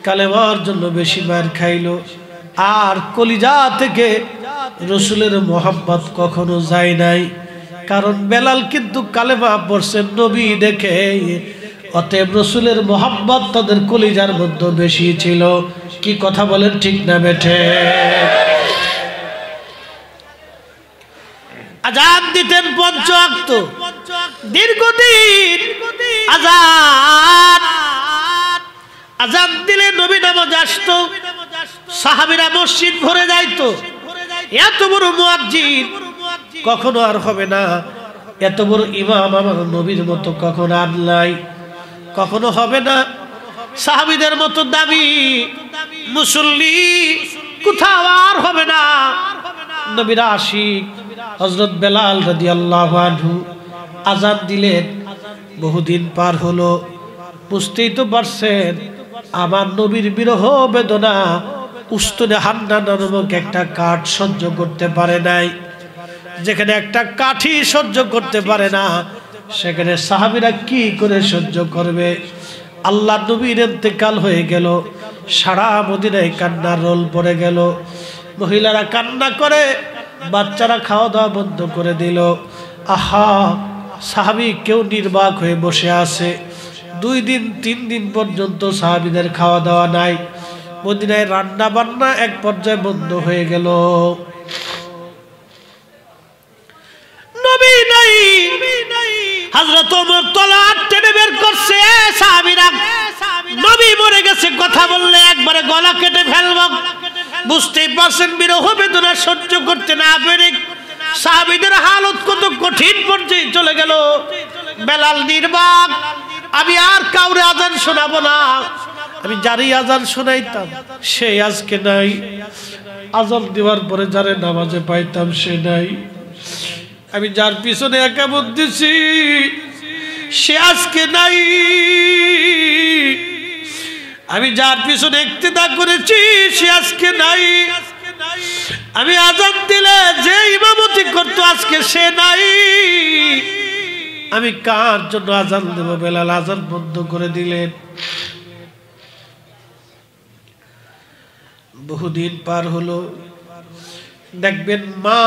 কালেমার জন্য বেশি মার খাইলো, আর কলিজা থেকে রসুলের মোহাব্বত কখনো যায় নাই। কারণ বেলাল কিন্তু কালেমা পড়ছেন নবী দেখে, অতএব রসুলের মোহাব্বত তাদের কলিজার মধ্যে বেশি ছিল। কি কথা বলেন, ঠিক না বেঠে? আজান দিতেন ৫ ওয়াক্ত, দীর্ঘদিন আজান দিলে নবী নামাজ আসতো, সাহাবীরা মসজিদ ভরে যাইতো। এত বড় মুয়াজ্জিন কখনো আর হবে না, এত বড় ইমাম আমার নবীর মতো কখনো আর নাই, কখনো হবে না। সাহাবীদের মতো দামি মুসল্লি কোথাও আর হবে না। নবীর আশিক হযরত বেলাল রাদিয়াল্লাহু আনহু আজান দিলেন, বহুদিন পার হলো, বুঝতেই তো পারছেন আমার নবীর বিরহ বেদনা উস্তুনে হান্না নামক একটা কাঠ সহ্য করতে পারে নাই। যেখানে একটা কাঠই সহ্য করতে পারে না, সেখানে সাহাবীরা কি করে সহ্য করবে? আল্লাহ নবীর ইন্তেকাল হয়ে গেল, সারা মদিনায় কান্নার রোল পড়ে গেল। মহিলারা কান্না করে, বাচ্চারা খাওয়া দাওয়া বন্ধ করে দিল। আহা, সাহাবী কেউ নির্বাক হয়ে বসে আছে। 2 দিন 3 দিন পর্যন্ত সাহাবীদের খাওয়া দাওয়া নাই। মদিনায় রান্না বান্না এক পর্যায়ে বন্ধ হয়ে গেল। নবী নাই, হযরত ওমর তলোয়ার টেনে বের করছে। সাহাবীরা নবী মরে গেছে কথা বললে একবারে গলা কেটে ফেলবো। বুঝতেই পারছেন বিরহ বেদনা সহ্য করতে না পেরে সাহাবীদের হালত কত কঠিন পর্যায়ে চলে গেল। বেলাল নির্বাক, আমি আর কাউরে আজান শোনাবো না, আমি যারই আজান শোনাইতাম সে আজকে নাই, আজান দেওয়ার পরে যারে নামাজে পাইতাম সে নাই, আমি যার পিছনে একামত দিছি সে আজকে নাই, আমি যার পিছনে ইক্তেদা করেছি সে আজকে নাই, আমি আজান দিলে যে ইমামতি করতো আজকে সে নাই, আমি কার জন্য আজান দেব? বেলাল আজান বন্ধ করে দিলেন। বহুদিন পার হলো, দেখবেন মা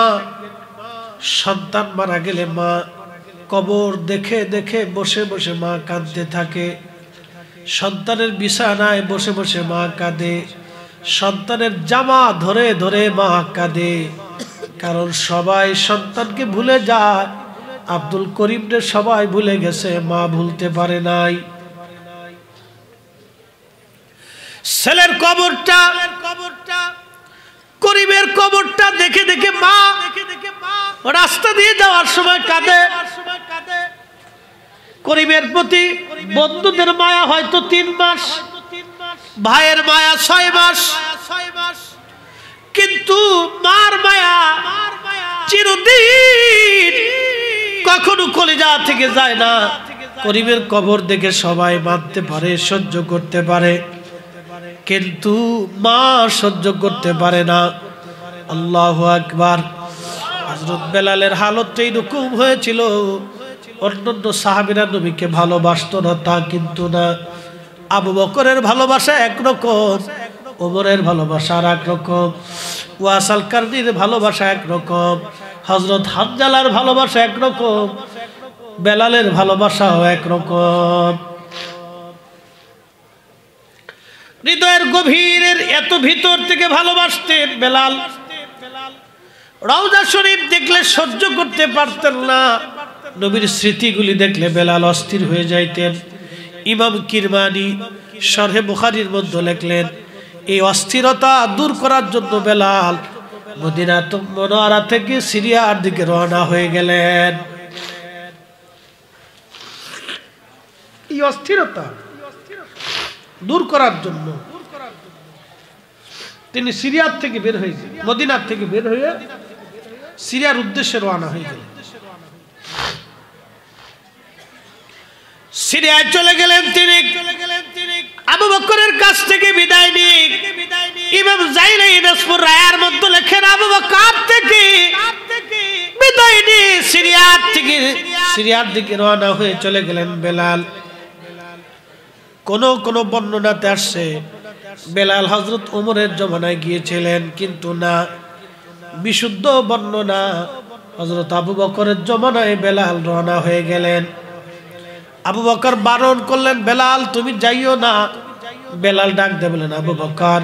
সন্তান মারা গেলে মা কবর দেখে দেখে বসে বসে মা কাঁদতে থাকে। সন্তানের বিছানায় বসে বসে মা কাঁদে, সন্তানের জামা ধরে ধরে মা কাঁদে। কারণ সবাই সন্তানকে ভুলে যায়, আব্দুল করিমরে সবাই ভুলে গেছে, মা ভুলতে পারে নাই। ছেলের কবরটা, করিমের কবরটা দেখে দেখে মা রাস্তা দিয়ে যাওয়ার সময় কাঁদে। করিমের প্রতি বন্ধুদের মায়া হয়তো 3 মাস, ভাইয়ের মায়া 6 মাস, কিন্তু মার মায়া চিরদিন কখনো কলিজা থেকে যায় না। করিমের কবর দেখে সবাই মানতে পারে, সহ্য করতে পারে, কিন্তু মা সহ্য করতে পারে না। আল্লাহু আকবার। হযরত বেলালের হালত এইরকম হয়েছিল। অন্যান্য সাহাবীরা নবীকে ভালোবাসতো না তা কিন্তু না। আবু বকরের ভালোবাসা একরকম, ওমরের ভালোবাসা আর একরকম, ওয়াসাল কারনির ভালোবাসা একরকম, হযরত হানজালার ভালোবাসা একরকম, বেলালের ভালোবাসাও একরকম। হৃদয়ের গভীরের এত ভিতর থেকে ভালোবাসতেন বেলাল। রওজা শরীফ দেখলে সহ্য করতে পারতেন না। নবীর স্মৃতিগুলি দেখলে বেলাল অস্থির হয়ে যাইতেন। ইমাম কিরমানি শরহে বুখারীর মধ্যে লিখলেন, এই অস্থিরতা দূর করার জন্য বেলাল মদিনা মুনাওয়ারা থেকে সিরিয়ার দিকে রওনা হয়ে গেলেন। এই অস্থিরতা দূর করার জন্য তিনি সিরিয়ার থেকে বের হয়ে গেলেন, মদিনার থেকে বের হয়ে সিরিয়ার উদ্দেশ্যে রওনা হয়ে গেলেন। সিরিয়ায় চলে গেলেন তিনি। আবু বকরের কাছ থেকে বিদায় নিয়ে ইমাম জাইলে নাসপুর রায়ার মধ্যে লেখেন, আবু বকর থেকে বিদায় নিয়ে সিরিয়ার দিকে রওনা হয়ে চলে গেলেন বেলাল। কোন বর্ণনাতে আসছে বেলাল হযরত ওমরের জমানায় গিয়েছিলেন, কিন্তু না, বিশুদ্ধ বর্ণনা হযরত আবু বকরের জমানায় বেলাল রওনা হয়ে গেলেন। আবু বকর বারণ করলেন, বেলাল তুমি যাইও না। বেলাল ডাক দিয়ে বলেন, আবু বকর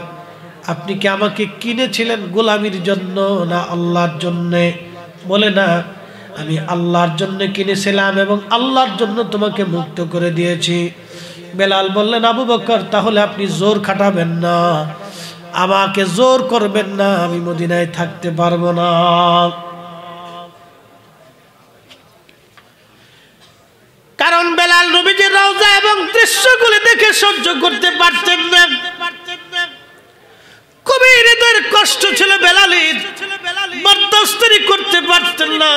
আপনি কি আমাকে কিনেছিলেন গোলামির জন্য না আল্লাহর জন্য? বলে না, আমি আল্লাহর জন্য কিনেছিলাম এবং আল্লাহর জন্য তোমাকে মুক্ত করে দিয়েছি। বেলাল বললেন, আবু বকর তাহলে আপনি জোর খাটাবেন না, আমাকে জোর করবেন না, আমি মদিনায় থাকতে পারবো না। কারণ বেলাল নবীজির রওজা এবং দৃশ্যগুলি দেখে সহ্য করতে পারতেন না। খুবই হৃদয়ের কষ্ট ছিল বেলালের, বরদাস্ত করতে পারতেন না।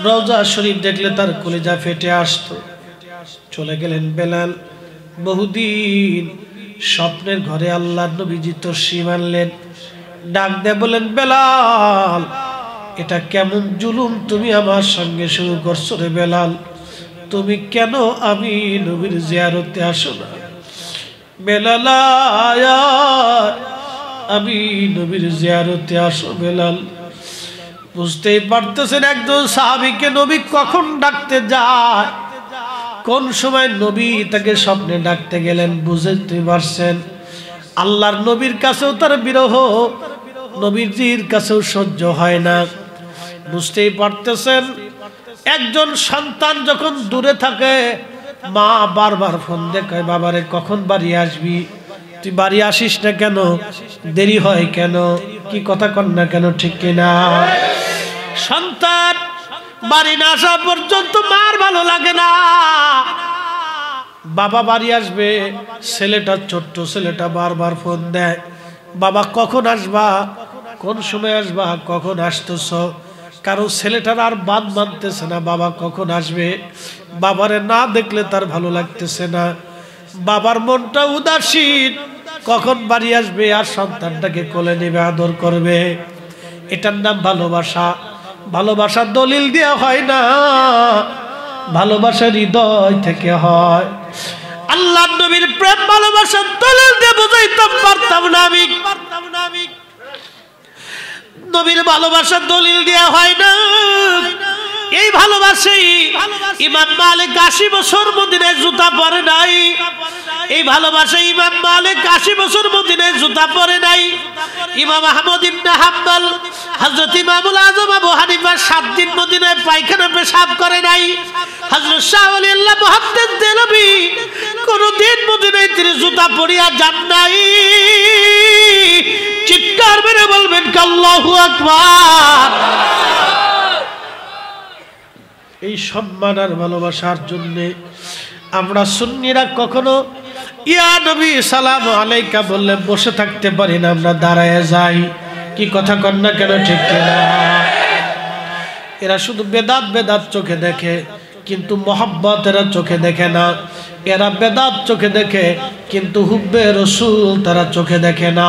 রওজা শরীফ দেখলে তার কলিজা ফেটে আসতো। চলে গেলেন বেলাল। বহুদিন স্বপ্নের ঘরে আল্লাহর নবীজি তশরিফ আনলেন। ডাক দিয়ে বলেন, বেলাল এটা কেমন জুলুম তুমি আমার সঙ্গে শুরু করছো রে বেলাল, তুমি কেন আমি নবীর জিয়ারতে আসো না? বেলাল আমি নবীর জিয়ারতে আসো বেলাল। বুঝতেই পারতেছেন একজন সাহাবীকে নবী কখন ডাকতে যায়, কোন সময় নবী তাকে স্বপ্নে ডাকতে গেলেন, বুঝতে পারছেন। আল্লাহর নবীর কাছেও তার বিরহ, নবীজির কাছেও সহ্য হয় না। বুঝতেই পারতেছেন একজন সন্তান যখন দূরে থাকে, মা বারবার ফোন দেখায়, বাবারে কখন বাড়ি আসবি, তুই বাড়ি আসিস না কেন, দেরি হয় কেন, কি কথা কন না কেন, ঠিক কিনা? সন্তান বাড়ি না আসা পর্যন্ত মার ভালো লাগে না। বাবা বাড়ি আসবে, ছেলেটা ছোট্ট ছেলেটা বারবার ফোন দেয়, বাবা কখন আসবা, কোন সময় আসবা, কখন আসতেছ। কারণ ছেলেটার আর বাদ মানতেছে না, বাবা কখন আসবে। বাবারে না দেখলে তার ভালো লাগতেছে না, বাবার মনটা উদাসীন, কখন বাড়ি আসবে আর সন্তানটাকে কোলে নেবে, আদর করবে। এটার নাম ভালোবাসা। ভালোবাসা দলিল দেওয়া হয় না, ভালোবাসা হৃদয় থেকে হয়। আল্লাহর নবীর প্রেম ভালোবাসা দলিল দিয়ে বুঝাইতাম পারতাম না আমি। নবীর ভালোবাসা দলিল দেওয়া হয় না। এই ভালোবাসাই ইমাম মালিক 80 বছর মদিনায় জুতা পরে নাই। এই ভালোবাসা ইমাম মালিক 80 বছর মদিনায় জুতা পরে নাই। ইমাম আহমদ ইবনে হাম্বল, হযরত ইমামুল আযম আবু হানিফা 7 দিন মদিনায় পায়খানা পেশাব করে নাই। হযরত শাহ ওলিউল্লাহ মুহাদ্দিস দেলভী কোনদিন মদিনায় তিনি জুতা পরিয়া যান নাই। চিৎকার মেরে বলবেন আল্লাহু আকবার। এই সম্মান আর ভালোবাসার জন্য আমরা সুন্নিরা কখনো ইয়া নবী সালাম আলাইকা বললে বসে থাকতে পারি না, আমরা দাঁড়ায় যাই। কি কথা কন না কেন, ঠিক কিনা? এরা শুধু বেদাত বেদাত চোখে দেখে, কিন্তু মহব্বত এরা চোখে দেখে না। এরা বেদাত চোখে দেখে, কিন্তু হুব্বে রসুল তারা চোখে দেখে না।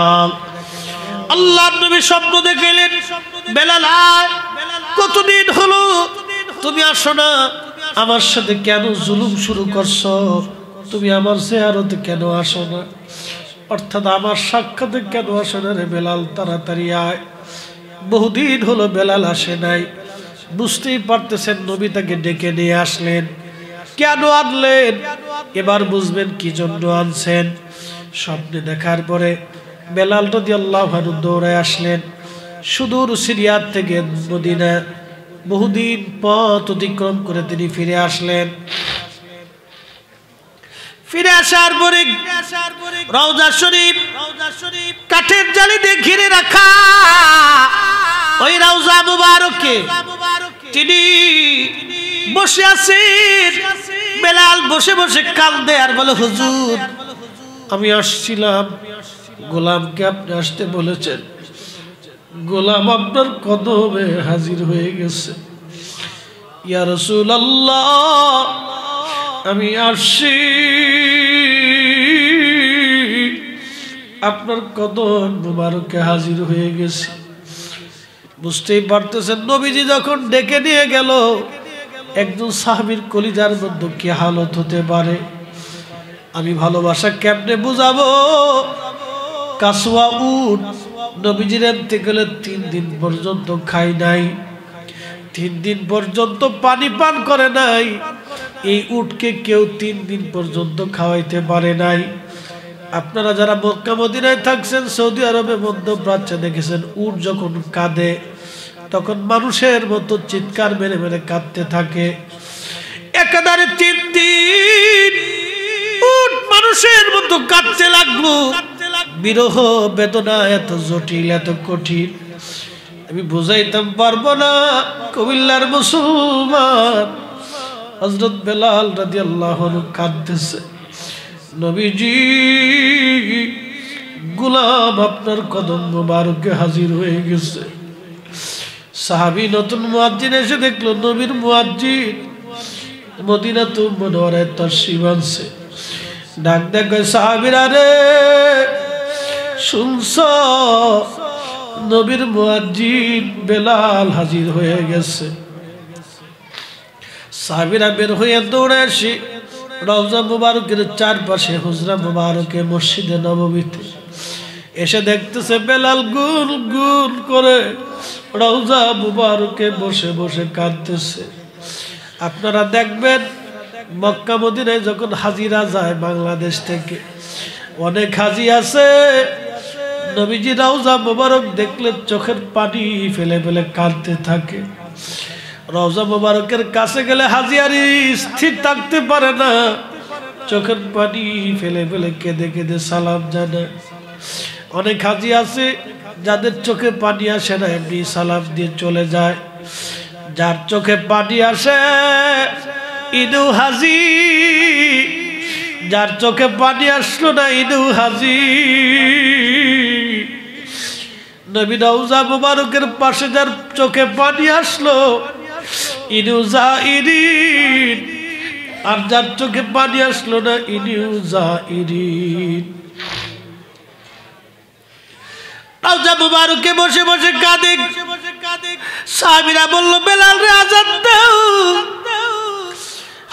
আল্লাহর নবী স্বপ্ন দেখলেন, বেলাল কতদিন হলো তুমি আসো না, আমার সাথে কেন জুলুম শুরু করছো, তুমি আমার জিয়ারতে কেন আসো না, অর্থাৎ আমার সাক্ষাতে কেন আসো না রে বেলাল, তাড়াতাড়ি আয়। বহুদিন হলো বেলাল আসে নাই। বুঝতেই পারতেছেন নবী তাকে ডেকে নিয়ে আসলেন। কেন আনলেন এবার বুঝবেন কি জন্য আনছেন। স্বপ্নে দেখার পরে বেলাল রাদিয়াল্লাহু আনহু দৌড়ে আসলেন। সুদূর সিরিয়া থেকে মদিনা বহুদিন পথ অতিক্রম করে তিনি ফিরে আসলেন। ফিরে আসার পরে রওজা শরীফ কাঠের জালি দিয়ে ঘিরে রাখা ওই রওজা মুবারকে তিনি বসে আছেন। বেলাল বসে বসে কাঁদে আর বলে, হুজুর আমি আসছিলাম, গোলামকে আপনি আসতে বলেছেন, গোলাম আপনার কদমে হাজির হয়ে গেছে। ইয়া রাসূলুল্লাহ আমি আসছি, আপনার কদম মুবারকে হাজির হয়ে গেছি। বুঝতেই পারতেছেন নবীজি যখন ডেকে নিয়ে গেল, একজন সাহাবীর কলিজার মধ্যে কি হালত হতে পারে। আমি ভালোবাসা কেমনে বুঝাবো। কাসওয়া উট নবীজির আনতে গেলে 3 দিন পর্যন্ত খাই নাই, 3 দিন পর্যন্ত পানি পান করে নাই। এই উটকে কেউ 3 দিন পর্যন্ত খাওয়াইতে পারে নাই। আপনারা যারা মক্কা মদিনায় থাকছেন, সৌদি আরবে, মধ্যপ্রাচ্যে দেখেছেন, উট যখন কাঁদে তখন মানুষের মতো চিৎকার মেরে মেরে কাঁদতে থাকে। একাধারে 3 দিন উট মানুষের মতো কাঁদতে লাগলো। বিরহ বেদনা এত জটিল, এত কঠিন, আমি বুঝাইতাম পারবো না। কুমিল্লার মুসলমান হযরত বেলাল রাদিয়াল্লাহু আনহু কাঁদতেছে, নবীজি গোলাম আপনার কদম মুবারকে হাজির হয়ে গেছে। সাহাবী নতুন মুয়াজ্জিন এসে দেখলো নবীর মুয়াজ্জিন মদিনাতুল মুনাওয়ারায় তাশরীফ আনছে। ডাক দেখে, সাহাবীরা রে শুনছো, নবীর মুয়াজ্জিন বেলাল হাজির হয়ে গেছে। সাহাবীরা বের হয়ে দৌড়ে আসি রওজা মুবারকের চারপাশে, হুজরা মুবারকে, মসজিদে নববীতে এসে দেখতেছে বেলাল গুল গুল করে রওজা মুবারকে বসে বসে কাঁদতেছে। আপনারা দেখবেন মক্কা মদিনায় যখন হাজিরা যায় বাংলাদেশ থেকে, অনেক হাজি আছে নবীজি রওজা মুবারক দেখলে চোখের পানি ফেলে ফেলে কাঁদতে থাকে। রওজা মুবারকের কাছে গেলে হাজি আর স্থির থাকতে পারে না, চোখের পানি ফেলে ফেলে কেঁদে কেঁদে সালাম জানায়। অনেক হাজি আছে যাদের চোখে পানি আসে না, এমনি সালাম দিয়ে চলে যায়। যার চোখে পানি আসে ইনু হাজি, যার চোখে পানি আসলো না ইনু হাজি। নবী রওজা মুবারকের পাশে যার চোখে পানি আসলো ইনু জাইরিন, আর যার চোখে পানি আসলো না ইনু জাইরিন। রওজা মুবারকে বসে বসে কাঁদে। সাহাবীরা বলল, বেলাল রে আযান দাও।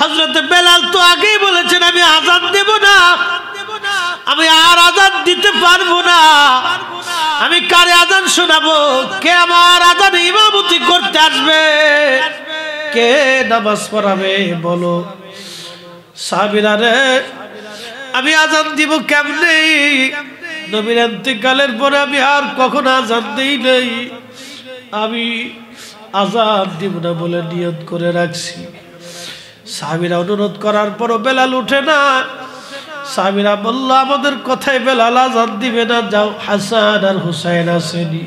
হযরত বেলাল তো আগেই বলেছেন আমি আযান দেব না, আমি আর আযান দিতে পারবো না। আমি কারে আযান শোনাবো? কে আমার আযানে ইমামতি করতে আসবে? কে নামাজ পড়াবে বলো? সাহাবীরা রে আমি আযান দিব কেমনে? নবীর ইন্তেকালের পরে আমি আর কখনো আযান দেই নাই, আমি আযান দিব না বলে নিয়ত করে রাখছি। সাহাবীরা অনুরোধ করার পরও বেলাল উঠে না। সাহাবীরা বলল, আমাদের কথায় বেলাল আযান দিবে না, যাও হাসান আর হুসাইন আসেনি।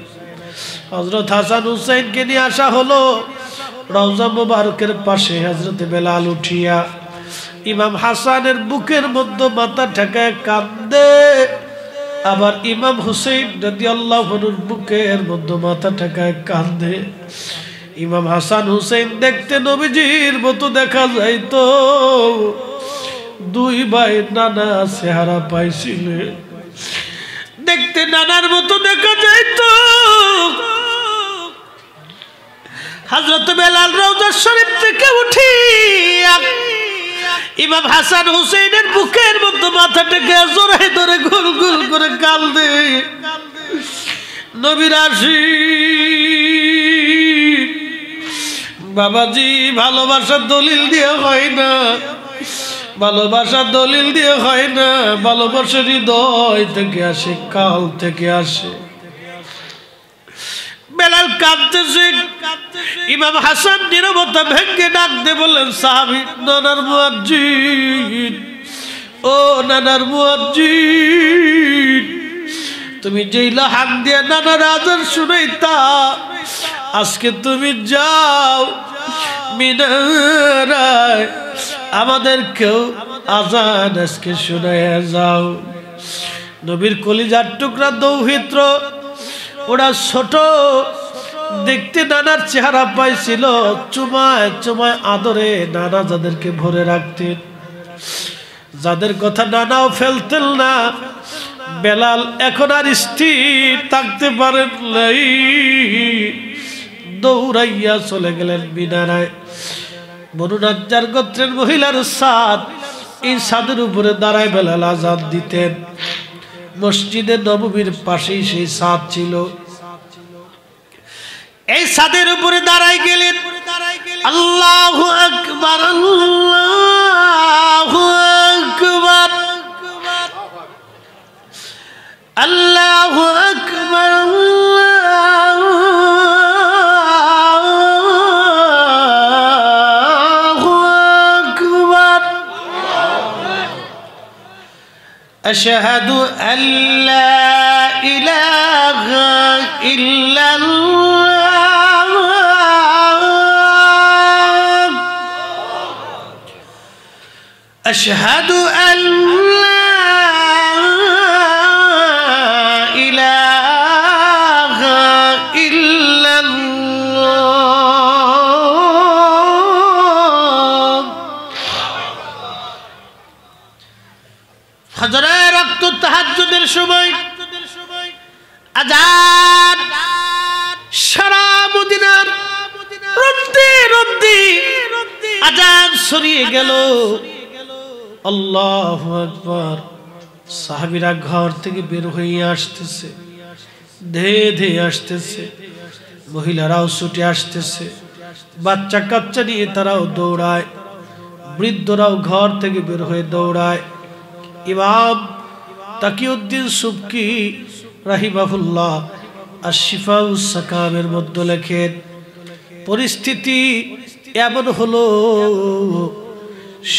হযরত হাসান হুসাইনকে নিয়ে আসা হলো রওজা মুবারকের পাশে। হযরত বেলাল উঠিয়া ইমাম হাসানের বুকের মধ্যে মাথা ঠেকায় কাঁদে, আবার ইমাম হুসাইন রাদিয়াল্লাহু আনহুর বুকের মধ্যে মাথা ঠেকায় কাঁদে। ইমাম হাসান হুসাইন দেখতে নবীজির মতো দেখা যাইতো, দুই ভাই নানা চেহারা পাইছিলেন, দেখতে নানার মতো দেখা যাইতো। হযরত বেলাল রওজা শরীফ থেকে উঠি ইমাম হাসান হুসাইনের বুকের মধ্যে মাথা টেকে জোরে ধরে গুল গুল করে কাঁদে। নবীর আসি বাবাজি, ভালোবাসা দলিল দিয়ে হয় না, ভালোবাসা দলিল দিয়ে হয় না, ভালোবাসা হৃদয় থেকে আসে, কাল থেকে আসে। বেলাল কাঁদতেছে, ইমাম হাসান নীরবতা ভেঙে ডাক দিয়ে বললেন, সাহাবী, নানার মুয়াজ্জিন, ও নানার মুয়াজ্জিন, তুমি যেই লাহান দিয়ে নানার আজান শুনাইতা, আজকে তুমি যাও মিনারায় আমাদেরকেও আজান আজকে শুনাইয়া যাও। নবীর কলিজার টুকরা দৌহিত্র, ওরা ছোট দেখতে নানার চেহারা পাইছিল, চুমায় চুমায় আদরে নানা যাদেরকে ভরে রাখতেন, যাদের কথা নানাও ফেলতেন না। বেলাল এখন আর স্থির থাকতে পারেন নাই, দৌড়াইয়া চলে গেলেন মিনারায়। বনু নাজ্জার গোত্রের মহিলার ছাদ, এই ছাদের উপরে দাঁড়ায় বেলাল আজান দিতেন। মসজিদে নববীর পাশেই সেই ছাদ ছিল। এই ছাদের উপরে দাঁড়ায় গেলেন, আল্লাহু আকবার, আল্লাহু আকবার, আল্লাহু আকবার, আল্লাহু আকবার, আশহাদু আল্লা ইলাহা ইল্লাল্লাহ, আশহাদু আল্লা ইলাহা ইল্লাল্লাহ। ফজরের ওয়াক্ত তাহাজ্জুদের সময় আজান সারা মদিনার রদ্দে রদ্দে আজান ছড়িয়ে গেল। আল্লাহু আকবার। সাহাবীরা ঘর থেকে বের হয়ে আসতেছে, ধেয়ে ধেয়ে আসতেছে, মহিলারাও ছুটে আসতেছে, বাচ্চা কাচ্চা নিয়ে তারাও দৌড়ায়, বৃদ্ধরাও ঘর থেকে বের হয়ে দৌড়ায়। ইমাম তাকিউদ্দিন সুবকি রাহিমাহুল্লাহ আশ-শিফাউস সাকামের মধ্যে লেখেন, পরিস্থিতি এমন হলো,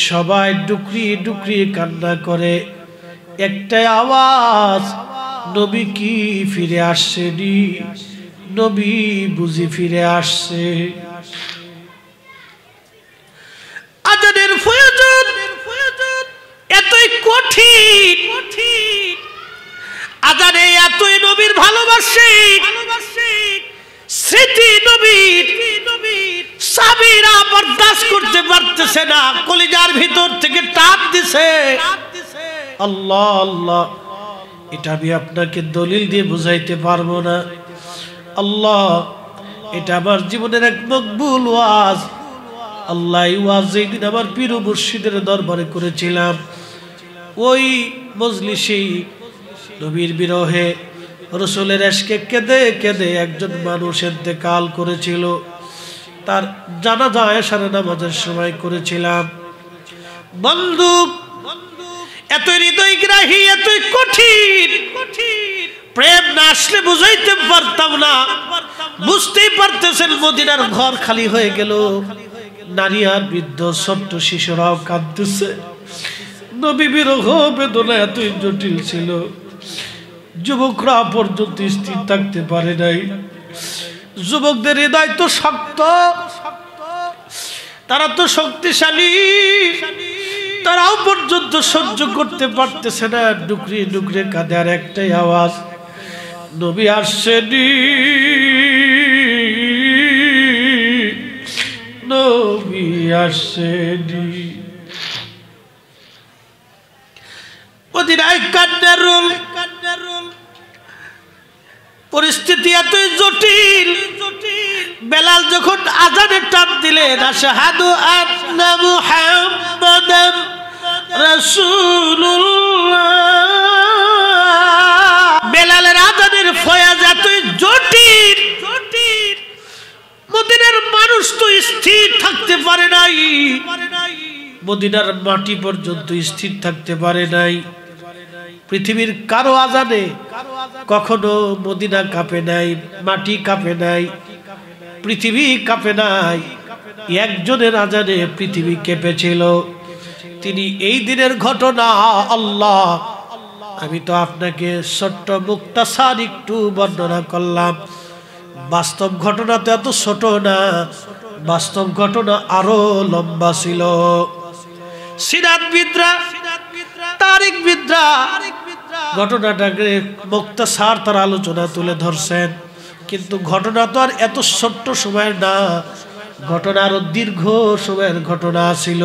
সবাই ডুকরি ডুকরি কান্না করে, একটাই আওয়াজ, নবী কি ফিরে আসছেনি, নবী বুঝি ফিরে আসছে। আজানের প্রয়োজন এতই কঠিন, আজানে এতই নবীর ভালোবাসে, স্মৃতি নবীর সাহাবীরা বরদাস্ত করতে পারতেছে না, কলিজার ভিতর থেকে টান দিছে। আল্লাহ আল্লাহ, এটা আমি আপনাকে দলিল দিয়ে বুঝাইতে পারবো না। আল্লাহ, এটা আমার জীবনের এক মকবুল ওয়াজ। আল্লাহ, এই ওয়াজ যেদিন আমার পীর ও মুর্শিদের দরবারে করেছিলাম, ওই মজলিসেই নবীর বিরহে, রাসূলের ইশকে কেঁদে কেঁদে একজন মানুষ ইন্তেকাল করেছিল। তার জানাজা এশার নামাজের সময় করেছিলাম। বন্ধু, এত হৃদয়গ্রাহী, এতই কঠিন, প্রেম না আসলে বুঝাইতে পারতাম না। বুঝতেই পারতেছেন, মদিনার ঘর খালি হয়ে গেল, নারী আর বৃদ্ধ ছোট্ট শিশুরাও কাঁদতেছে। নবী বিরহ বেদনা এতই জটিল ছিল, যুবকরা পর্যন্ত স্থির থাকতে পারে নাই। যুবকদের হৃদয় তো শক্ত, তারা তো শক্তিশালী, তারাও পর্যন্ত সহ্য করতে পারতেছে না, ডুকরি ডুকরে কাঁদে। আর একটাই আওয়াজ, নবী আসছেনি, নবী আসছেনি। মদিনায় কান্নার রোল, পরিস্থিতি এতই জটিল। বেলাল যখন আজানের টান দিলেন, আশহাদু আন্না মুহাম্মাদান রাসূলুল্লাহ, বেলালের আজানের ফয়াজ এতই জটিল, মদিনার মানুষ তো স্থির থাকতে পারে নাই, মদিনার মাটি পর্যন্ত স্থির থাকতে পারে নাই। পৃথিবীর কারো আজানে কখনো মদিনা কাঁপে নাই, মাটি কাঁপে নাই। পৃথিবী কাঁপে নাই, একজনের আজানে পৃথিবী কেঁপেছিল। তিনি এই দিনের ঘটনা আল্লাহ, আমি তো আপনাকে ছোট্ট মুক্তাসার একটু বর্ণনা করলাম, বাস্তব ঘটনা তো এত ছোট না, বাস্তব ঘটনা আরো লম্বা ছিল। সিরাতবিদরা, তারিখবিদরা ঘটনাটাকে মুক্তাসার তার আলোচনা তুলে ধরছেন, কিন্তু ঘটনা তো আর এত ছোট্ট সময়ের না, ঘটনা আরো দীর্ঘ সময়ের ঘটনা ছিল।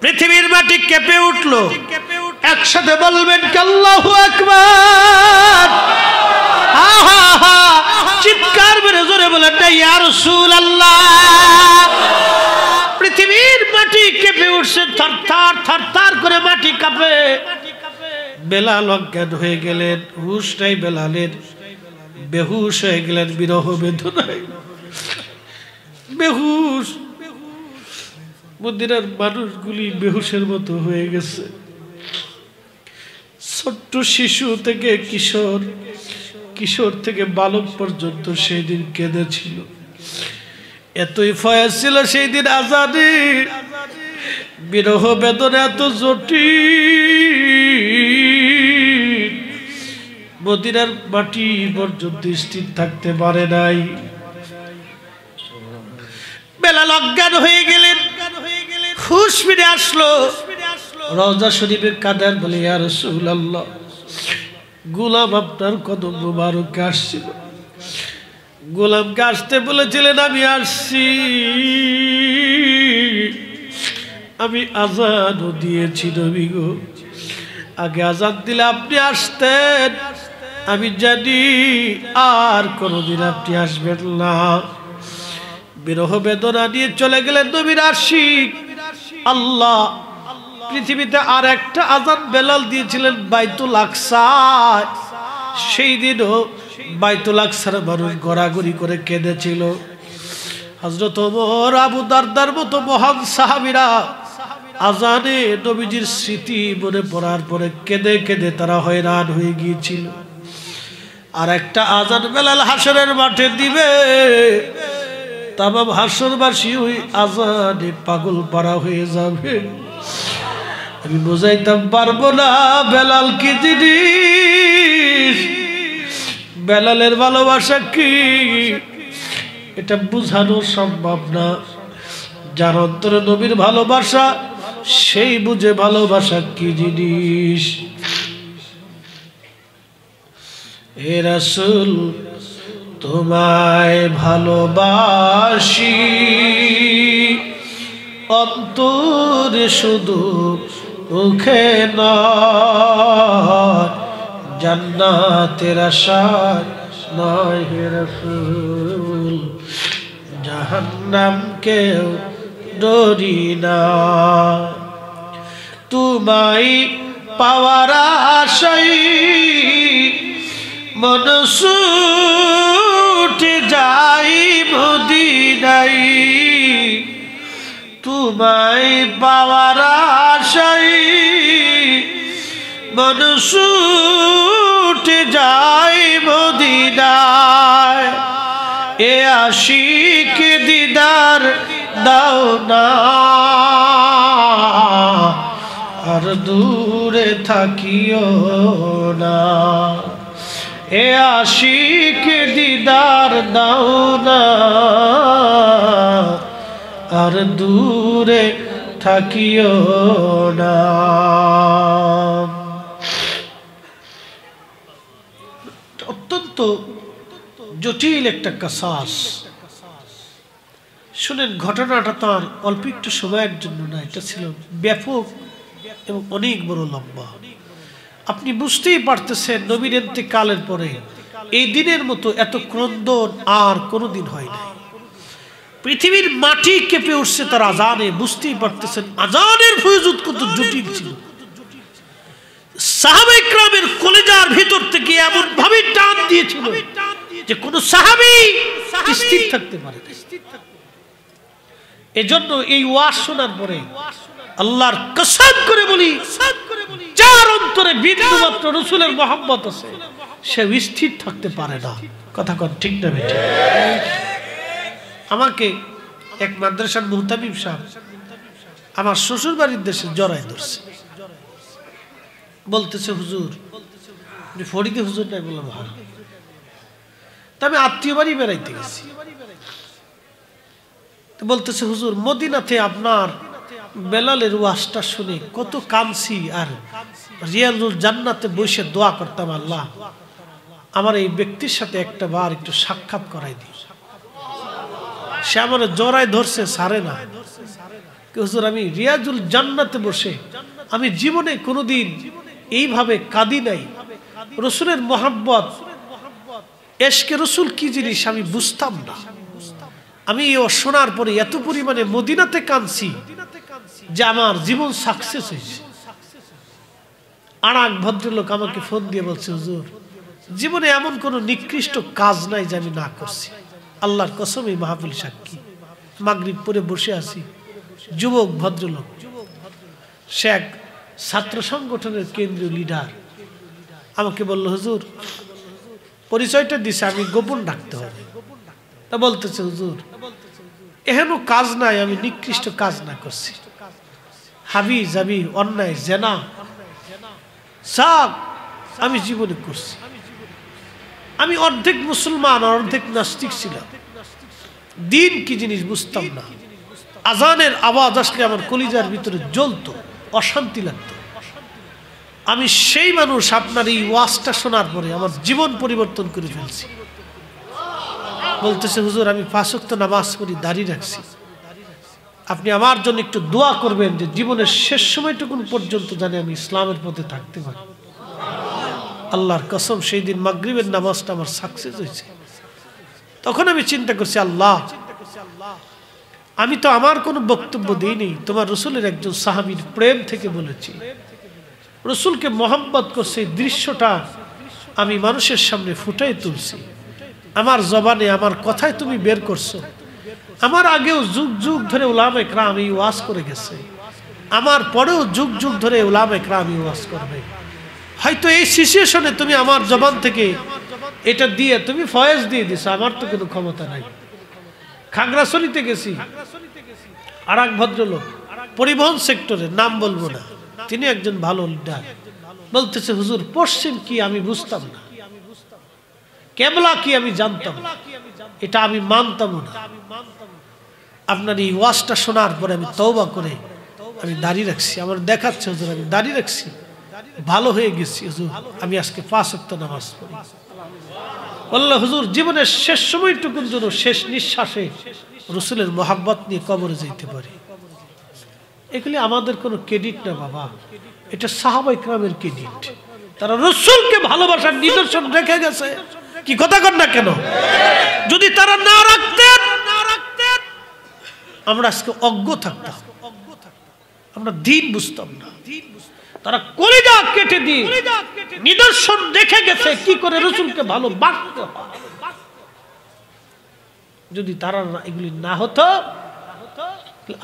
পৃথিবীর মাটি কেঁপে উঠলো, একসাথে বলবেন কি আল্লাহু আকবার, চিৎকার মেরে জোরে বলেন না ইয়া রাসূলুল্লাহ। পৃথিবীর মাটি কেঁপে উঠছে, থরথর থরথর করে মাটি কাঁপে। বেলাল অজ্ঞান হয়ে গেলেন, হুশ নাই বেলালের, বেহুশ হয়ে গেলেন বিরহ বেদনায়, বেহুশ। মদিনার মানুষগুলি বেহুশের মতো হয়ে গেছে, ছোট্ট শিশু থেকে কিশোর, কিশোর থেকে বালক পর্যন্ত সেই দিন কেঁদেছিল। এতই ফয়েজ ছিল সেই দিন আজানে, বিরহ বেদনা এত জটিল, মদিনার মাটি পর্যন্ত স্থির থাকতে পারে নাই। বেলাল অজ্ঞান হয়ে গেলেন, হুশ ফিরে আসলো, রওজা শরীফে কাঁদেন, বলে ইয়া রাসূলুল্লাহ, গোলাম আপনার কদম মুবারকে আসছিল, গোলামকে আসতে বলেছিলেন, আমি আসছি, আমি আজানও দিয়েছি নবী গো, আগে আজান দিলে আপনি আসতেন, আমি জানি আর কোনোদিন আপনি আসবেন না। বিরহ বেদনা নিয়ে চলে গেলেন নবীর আশিক। আল্লাহ পৃথিবীতে আর একটা আজান বেলাল দিয়েছিলেন বাইতুল আকসায়, সেই দিনও বাইতুল আকসার মানুষ গড়াগড়ি করে কেঁদেছিল। হযরত ওমর, আবু দারদার মতো মহান সাহাবীরা আজানে নবীজির স্মৃতি মনে পড়ার পরে কেঁদে কেঁদে তারা হয়রান হয়ে গিয়েছিল। আর একটা আজান বেলাল হাসরের মাঠে দিবে, তামাম হাসরবাসী ওই আজানে পাগল পারা হয়ে যাবে। আমি বোঝাইতাম পারবো না বেলাল কি জিনিস, বেলালের ভালোবাসা কি, এটা বুঝানো সম্ভব না। যার অন্তরে নবীর ভালোবাসা, সেই বুঝে ভালোবাসা কি জিনিস। হে রাসূল, তোমায় ভালোবাসি, অন্তরে শুধু, মুখে নয়, জান্নাতের আশায় নয় হে রাসূল, জাহান্নামকেও ডরি না। তোমায় পাওয়ার আশায় মন ছুটে যাই মদিনায়, তোমায় পাওয়ার আশায় মন ছুটে যাই মদিনায়। এ আশিক দিদার দাও না, আর দূরে থাকিও না। এ আশিক দিদার দাও না, আর দূরে থাকিও না। অত্যন্ত জটিল একটা কাসাস। শুনেন, ঘটনাটা তার অল্প একটু সময়ের জন্য না, এটা ছিল ব্যাপক এবং অনেক বড় লম্বা। আপনি বুঝতেই পারতেছেন নবীর ইন্তেকালের পরে এই দিনের মতো এত ক্রন্দন আর কোনোদিন হয় নাই। পৃথিবীর মাটি কেঁপে উঠছে তার আজানে। বুঝতেই পারতেছেন আজানের ফয়জুত কত জটিল ছিল। সাহাবায়ে কেরামের কলেজার ভিতর থেকে এমন ভাবে টান দিয়েছিল যে কোন সাহাবী স্থির থাকতে পারে না। এজন্য এই ওয়াজ শোনার পরে আল্লাহর কসম করে বলি, যার অন্তরে বিন্দুমাত্র রাসূলের মহব্বত আছে সে স্থির থাকতে পারে না। কথা কন ঠিক না বেঠিক? আমাকে এক মাদ্রাসার মুহতামিম সাহেব আমার শ্বশুর বাড়ির দেশে জড়াই ধরছে, বলতেছে হুজুর ফরিদে হুজুর নাই। বললাম হ্যাঁ। তা আমি আত্মীয় বাড়ি বেড়াইতে গেছি, তো বলতেছে হুজুর মদিনাতে আপনার বেলালের ওয়াজটা শুনে কত কাঁদছি, আর রিয়াজুল জান্নাতে বসে দোয়া করতাম, আল্লাহ আমার এই ব্যক্তির সাথে একটা বার একটু সাক্ষাৎ করাই দিই। সে আমার জড়ায় ধরছে, সারে না। হুজুর আমি রিয়াজুল জান্নাতে বসে আমি জীবনে কোনোদিন এইভাবে কাঁদি নাই। রসুলের মোহাব্বত, এশকে রসুল কি জিনিস আমি বুঝতাম না। আমি শোনার পরে এত পরিমাণে মদিনাতে কাঁদছি যে আমার জীবন সাকসেস হয়েছে। আর এক ভদ্রলোক আমাকে ফোন দিয়ে বলছে, হুজুর জীবনে এমন কোনো নিকৃষ্ট কাজ নাই যে আমি না করছি। আল্লাহর কসম এই মাহফিল সাক্ষী। মাগরিব পরে বসে আছি, যুবক ভদ্রলোক, সে এক ছাত্র সংগঠনের কেন্দ্রীয় লিডার, আমাকে বলল হুজুর, পরিচয়টা দিছে আমি গোপন রাখতে হবে। তা বলতেছে হুজুর এহেন কাজ নাই আমি নিকৃষ্ট কাজ না করছি, হাবি জাবি অন্যায় জেনা সব আমি জীবনে করছি। আমি অর্ধেক মুসলমান অর্ধেক নাস্তিক ছিলাম, দিন কি জিনিস বুঝতাম না। আজানের আওয়াজ আসলে আমার কলিজার ভিতরে জ্বলতো, অশান্তি লাগতো। আমি সেই মানুষ আপনার এই ওয়াজটা শোনার পরে আমার জীবন পরিবর্তন করে ফেলছি। বলতেছে হুজুর আমি 5 ওয়াক্ত নামাজ পড়ি, দাঁড়িয়ে রাখছি, আপনি আমার জন্য একটু দোয়া করবেন যে জীবনের শেষ সময়টুকুন পর্যন্ত জানি আমি ইসলামের পথে থাকতে পারি। আল্লাহর কসম সেই দিন মাগরিবের নামাজটা আমার সাকসেস হয়েছে। তখন আমি চিন্তা করছি, আল্লাহ আমি তো আমার কোনো বক্তব্য দিইনি, তোমার রসুলের একজন সাহাবীর প্রেম থেকে বলেছি, রসুলকে মোহাম্মত করছে, এই দৃশ্যটা আমি মানুষের সামনে ফুটাই তুলছি। আমার জবানে আমার কথায় তুমি বের করছো। আমার আগেও যুগ যুগ ধরে উলামা ইকরাম এই ওয়াজ করে গেছে, আমার পরেও যুগ যুগ ধরে উলামা ইকরাম এই ওয়াজ করবে। হয়তো এই সিচুয়েশনে তুমি আমার জবান থেকে এটা দিয়ে তুমি ফয়েজ দিয়ে দিছো, আমার তো কোনো ক্ষমতা নাই। খাগড়াছড়িতে গেছি, আর এক ভদ্রলোক পরিবহন সেক্টরে, নাম বলবো না, তিনি একজন ভালো লিডার, বলতেছে হুজুর পশ্চিম কি আমি বুঝতাম না, কেবলা কি আমি জানতাম না, এটা আমি মানতাম না। আপনার এই ওয়াজটা শোনার পরে আমি তওবা করে আমি দাঁড়িয়ে রাখছি, আমার দেখাচ্ছে হুজুর আমি দাঁড়িয়ে রাখছি, ভালো হয়ে গেছি হুজুর, আমি আজকে 5 ওয়াক্ত নামাজ পড়ি। আল্লাহ হুজুর জীবনের শেষ সময়টুকুন যেন শেষ নিঃশ্বাসে রসুলের মোহাব্বত নিয়ে কবরে যেতে পারি। এগুলি আমাদের কোনো ক্রেডিট না বাবা, এটা সাহাবা ইকরামের ক্রেডিট। তারা রসুলকে ভালোবাসার নিদর্শন রেখে গেছে। কি কথা কর না কেন? যদি তারা না রাখতেন আমরা আজকে অজ্ঞ থাকতাম, আমরা দিন বুঝতাম না। তারা কলিজা কেটে দিয়ে নিদর্শন রেখে গেছে কি করে রসুলকে ভালোবাসতে হয়। যদি তারা এগুলি না হতো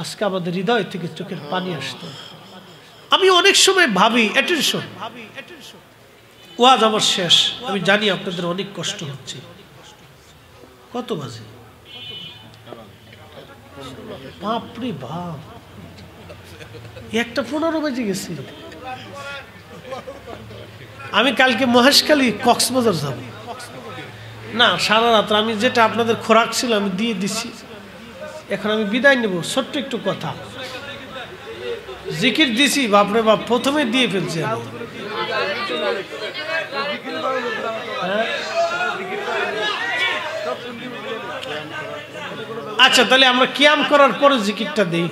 আজকে আমাদের হৃদয় থেকে চোখের পানি আসতো। আমি অনেক সময় ভাবি অ্যাটেনশন, ওয়াজ আমার শেষ, আমি জানি আপনাদের অনেক কষ্ট হচ্ছে। কত বাজে? বাপরে বাপ, 1:15 বেজে গেছে। আমি কালকে মহেশখালী কক্সবাজার যাব না, সারা রাত আমি যেটা আপনাদের খোরাক ছিল আমি দিয়ে দিছি, এখন আমি বিদায় নেব। ছোট্ট একটু কথা, জিকির দিছি, বাপরে বাপ প্রথমে দিয়ে ফেলছি। আচ্ছা তাহলে আমরা কিয়াম করার পরে জিকিরটা দেই।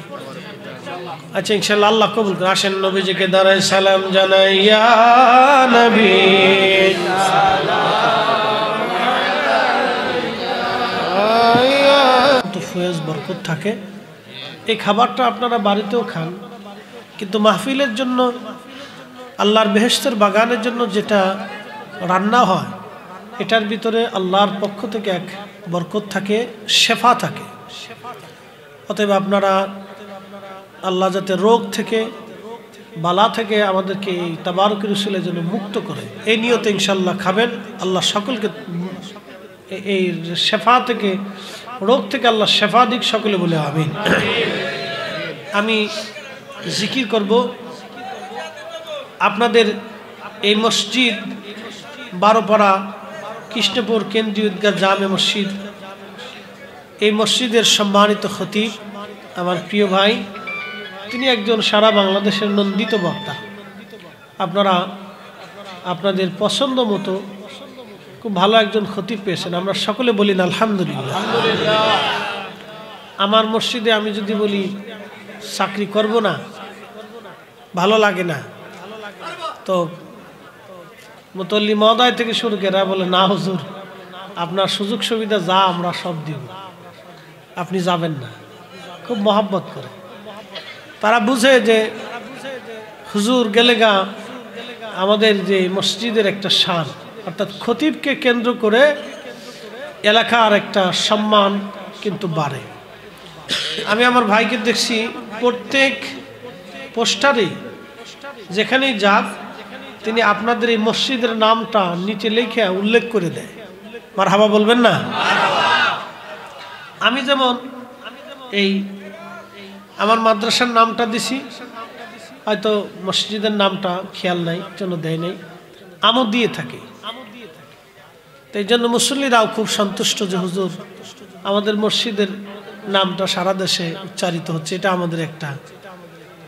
আচ্ছা ইনশাআল্লাহ আল্লাহ কবুল করে। আসেন নবীজিকে দাঁড়ায় সালাম জানাই, ইয়া নবী তো ফয়েজ বরকত থাকে। এই খাবারটা আপনারা বাড়িতেও খান, কিন্তু মাহফিলের জন্য আল্লাহর বেহেশতের বাগানের জন্য যেটা রান্না হয় এটার ভিতরে আল্লাহর পক্ষ থেকে এক বরকত থাকে, শেফা থাকে। অতএব আপনারা আল্লাহ যাতে রোগ থেকে বালা থেকে আমাদেরকে এই তাবারুক রসুলের জন্য মুক্ত করে এই নিয়তে ইনশাল্লাহ খাবেন। আল্লাহ সকলকে এই শেফা থেকে রোগ থেকে আল্লাহ শেফা দিক, সকলে বলে আমিন। আমি জিকির করব। আপনাদের এই মসজিদ বারোপাড়া কৃষ্ণপুর কেন্দ্রীয় ঈদগাহ জামে মসজিদ, এই মসজিদের সম্মানিত খতিব আমার প্রিয় ভাই, তিনি একজন সারা বাংলাদেশের নন্দিত বক্তা। আপনারা আপনাদের পছন্দ মতো খুব ভালো একজন খতিব পেয়েছেন, আমরা সকলে বলি না আলহামদুলিল্লাহ। আমার মসজিদে আমি যদি বলি চাকরি করব না, ভালো লাগে না, তো মুতল্লি মহোদয় থেকে শুরু করে বলে না হুজুর, আপনার সুযোগ সুবিধা যা আমরা সব দিব, আপনি যাবেন না। খুব মহব্বত করে তারা, বুঝে যে হুজুর গেলে গা আমাদের যে মসজিদের একটা শান, অর্থাৎ খতিবকে কেন্দ্র করে এলাকার একটা সম্মান কিন্তু বাড়ে। আমি আমার ভাইকে দেখছি প্রত্যেক পোস্টারে যেখানেই যাক তিনি আপনাদের এই মসজিদের নামটা নিচে লিখে উল্লেখ করে দেয়। মারহাবা বলবেন না? আমি যেমন এই আমার মাদ্রাসার নামটা দিছি, হয়তো মসজিদের নামটা খেয়াল নাই, জন্য দেয় নাই, আমও দিয়ে থাকে। তো এই জন্য মুসল্লিরাও খুব সন্তুষ্ট যে হুজুর আমাদের মসজিদের নামটা সারা দেশে উচ্চারিত হচ্ছে, এটা আমাদের একটা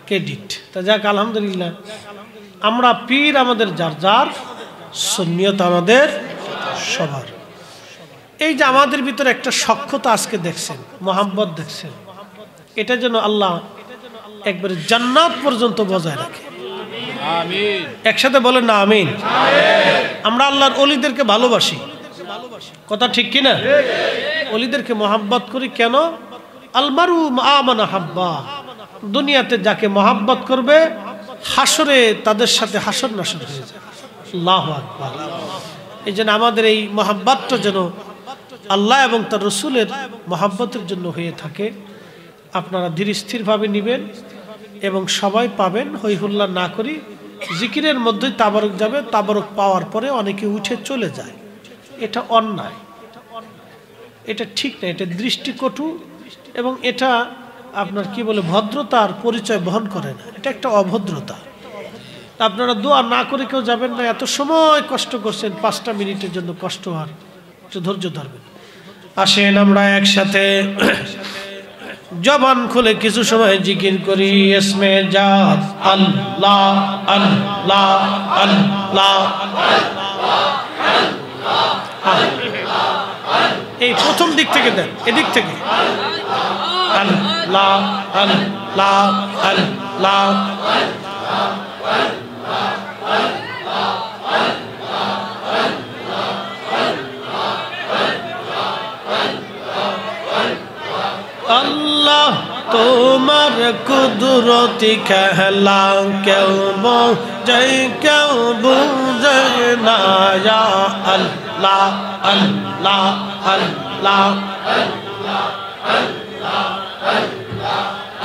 ক্রেডিট। তা যাক আলহামদুলিল্লাহ, আমরা পীর আমাদের যার যার, সুন্নিয়ত আমাদের সবার। এই যে আমাদের ভিতরে একটা সখ্যতা আজকে দেখছেন, মোহাম্মত দেখছেন, এটা যেন আল্লাহ একবারে জান্নাত পর্যন্ত বজায় রাখে। আমিন। একসাথে বলেন না আমিন। আমরা আল্লাহর ওলিদেরকে ভালোবাসি, কথা ঠিক কিনা? ওলিদেরকে মোহাব্বত করি কেন? আলমারু মা মান আহাব্বা, দুনিয়াতে যাকে মোহাব্বত করবে হাসরে তাদের সাথে হাসর নাসর হয়ে যায়। আল্লাহু আকবার। এই জন্য আমাদের এই মোহাব্বতটা যেন আল্লাহ এবং তার রসুলের মোহাব্বতের জন্য হয়ে থাকে। আপনারা ধীর স্থিরভাবে নেবেন এবং সবাই পাবেন, হই হুল্লা না করি। জিকিরের মধ্যেই তাবারক যাবে, তাবারক পাওয়ার পরে অনেকে উঠে চলে যায়। এটা অন্যায়, এটা ঠিক না, এটা দৃষ্টিকটু এবং এটা আপনার কি বলে ভদ্রতার পরিচয় বহন করে না, এটা একটা অভদ্রতা। আপনারা দোয়া না করে কেউ যাবেন না। এত সময় কষ্ট করছেন, 5টা মিনিটের জন্য কষ্ট আর একটু ধৈর্য ধরবেন। আসেন আমরা একসাথে জবান খুলে কিছু সময় জিকির করি। ইসমে জাত আল্লাহ আল্লাহ আল্লাহ। এই প্রথম দিক থেকে দেন, এদিক থেকে আল্লাহ আল্লাহ আল্লাহ। আল্লাহ তোমার কুদরতি খেলা কেউ বোঝে কেউ বুঝে না। ইয়া আল্লাহ আল্লাহ আল্লাহ।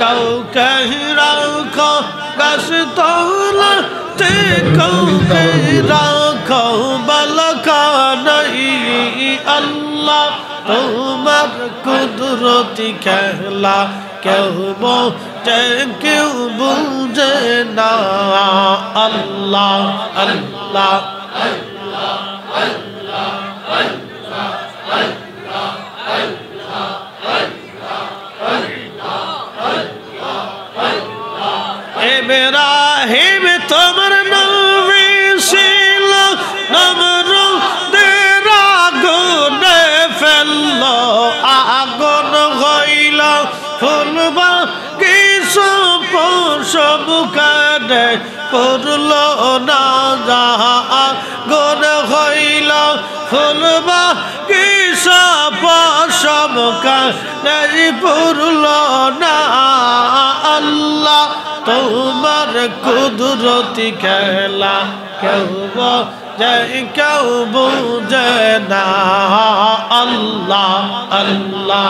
কেউ কহি রাখো গাছ তলাতে, কেউ কহি রাখো বালখানায়। আল্লাহ তোমার কুদরতি খেলা কেউ বোঝে কেউ বুঝে না। আল্লাহ আল্লাহ ইব্রাহিম তোমার নবী ছিল, নমরুদের আগুনে ফেলল, আগুন হইল ফুল বাগিচা পশম কানে পড়ল না। আগুন হইল ফুল বাগিচা পশম কানে পড়ল না। আল্লাহ তোমার কুদরতি খেলা কেউ বোঝে কেউ বুঝে না। আল্লাহ আল্লাহ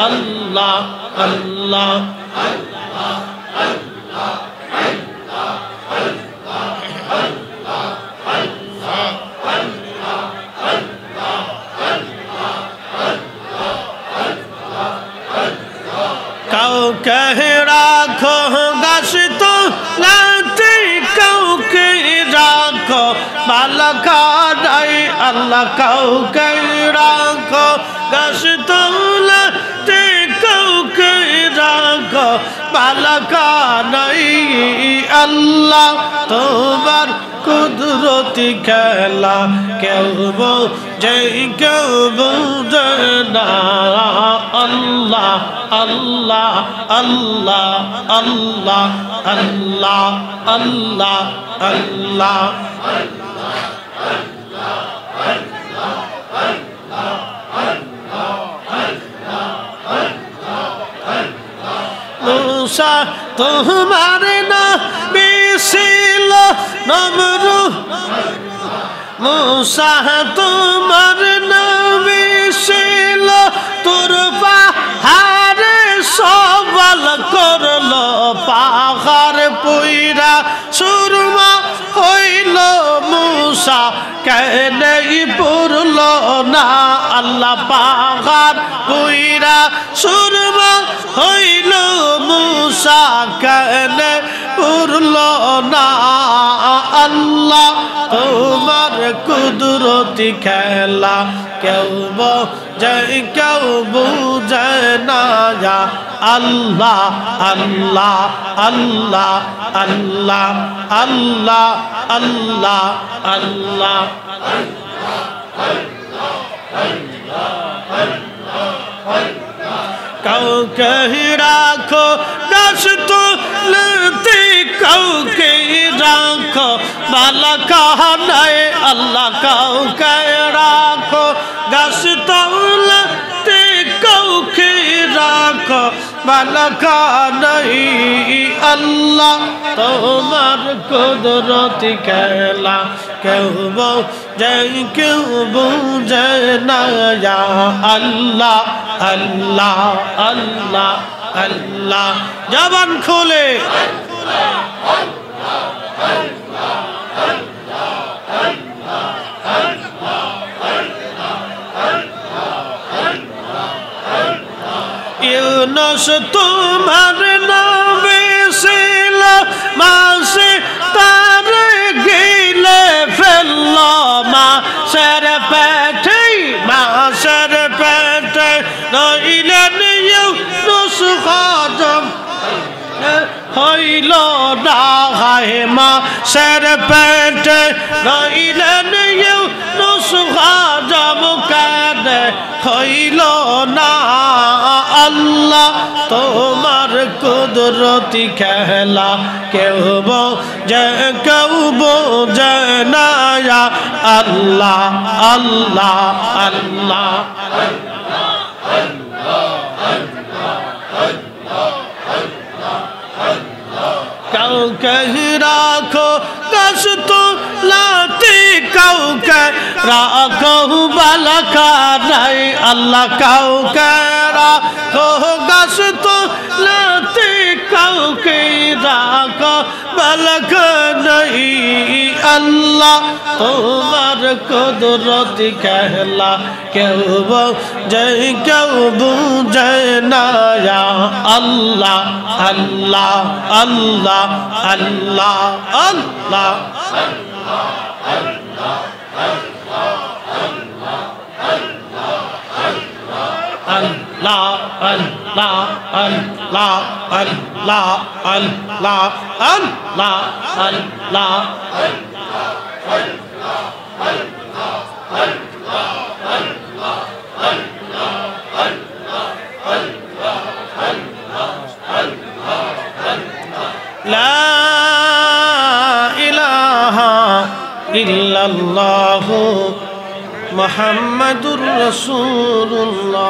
আল্লাহ আল্লাহ। বালাখানায় আল্লাহ কাউকে রাখো গাছতলাতে কাউকে রাখো বালাখানায় আল্লাহ তোমার কুদরতি খেলা কেউ বোঝে কেউ বোঝে না আল্লাহ আল্লাহ আল্লাহ আল্লাহ আল্লাহ আল্লাহ আল্লাহ मूसा तुम्हारे नबी ছিল নমরুদ मूसा तुम्हारे नबी ছিল তোর পাহাড়ে সওয়াল করলো পাহাড় পুইরা সুরমা হইল मूसा কেনে পুরল না আল্লাহ পাহাড় পুইরা সুরমা হইল मूसा কেনে পুরল না আল্লাহ তোমার কুদরতি খেলা কেউ বোঝে কেউ বুঝে না আল্লাহ আল্লাহ আল্লাহ আল্লাহ আল্লাহ আল্লাহ আল্লাহ কাউকে রাখো গাছতলাতে কাউকে রাখো বালাখানায় আল্লাহ কাউকে রাখো গাছতলাতে কাউকে রাখো বালাখানায় আল্লাহ তোমার কুদরতি খেলা কেউ বোঝে কেউ বুঝে না আল্লাহ আল্লাহ আল্লাহ আল্লাহ জবান খুলে ইউনুস তোমার নবী ছিল মাসে তার গিলে ফেলল মাসের পেটে মাসের পেটে রইলেন ইউনুস হজম হইল না হায় মাসের পেটে রইলেন ইউনুস হজম কানে হইল না আল্লাহ তোমার কুদরতি খেলা কেউ বোঝে কেউ বোঝে না আল্লাহ আল্লাহ আল্লাহ কাউকে রাখো গাছতলাতে কাউকে রাখো বালাখানায় আল্লাহ কাউকে রাখো গাছতলাতে কাউকে রাখো বালাখানায় আল্লাহ তোমার কুদরতি খেলা কেউ বোঝে কেউ বুঝে না আল্লাহ আল্লাহ আল্লাহ আল্লাহ আল্লাহ Allah Allah Allah Allah Allah Allah Allah La ilaha illallah Muhammadur Rasulullah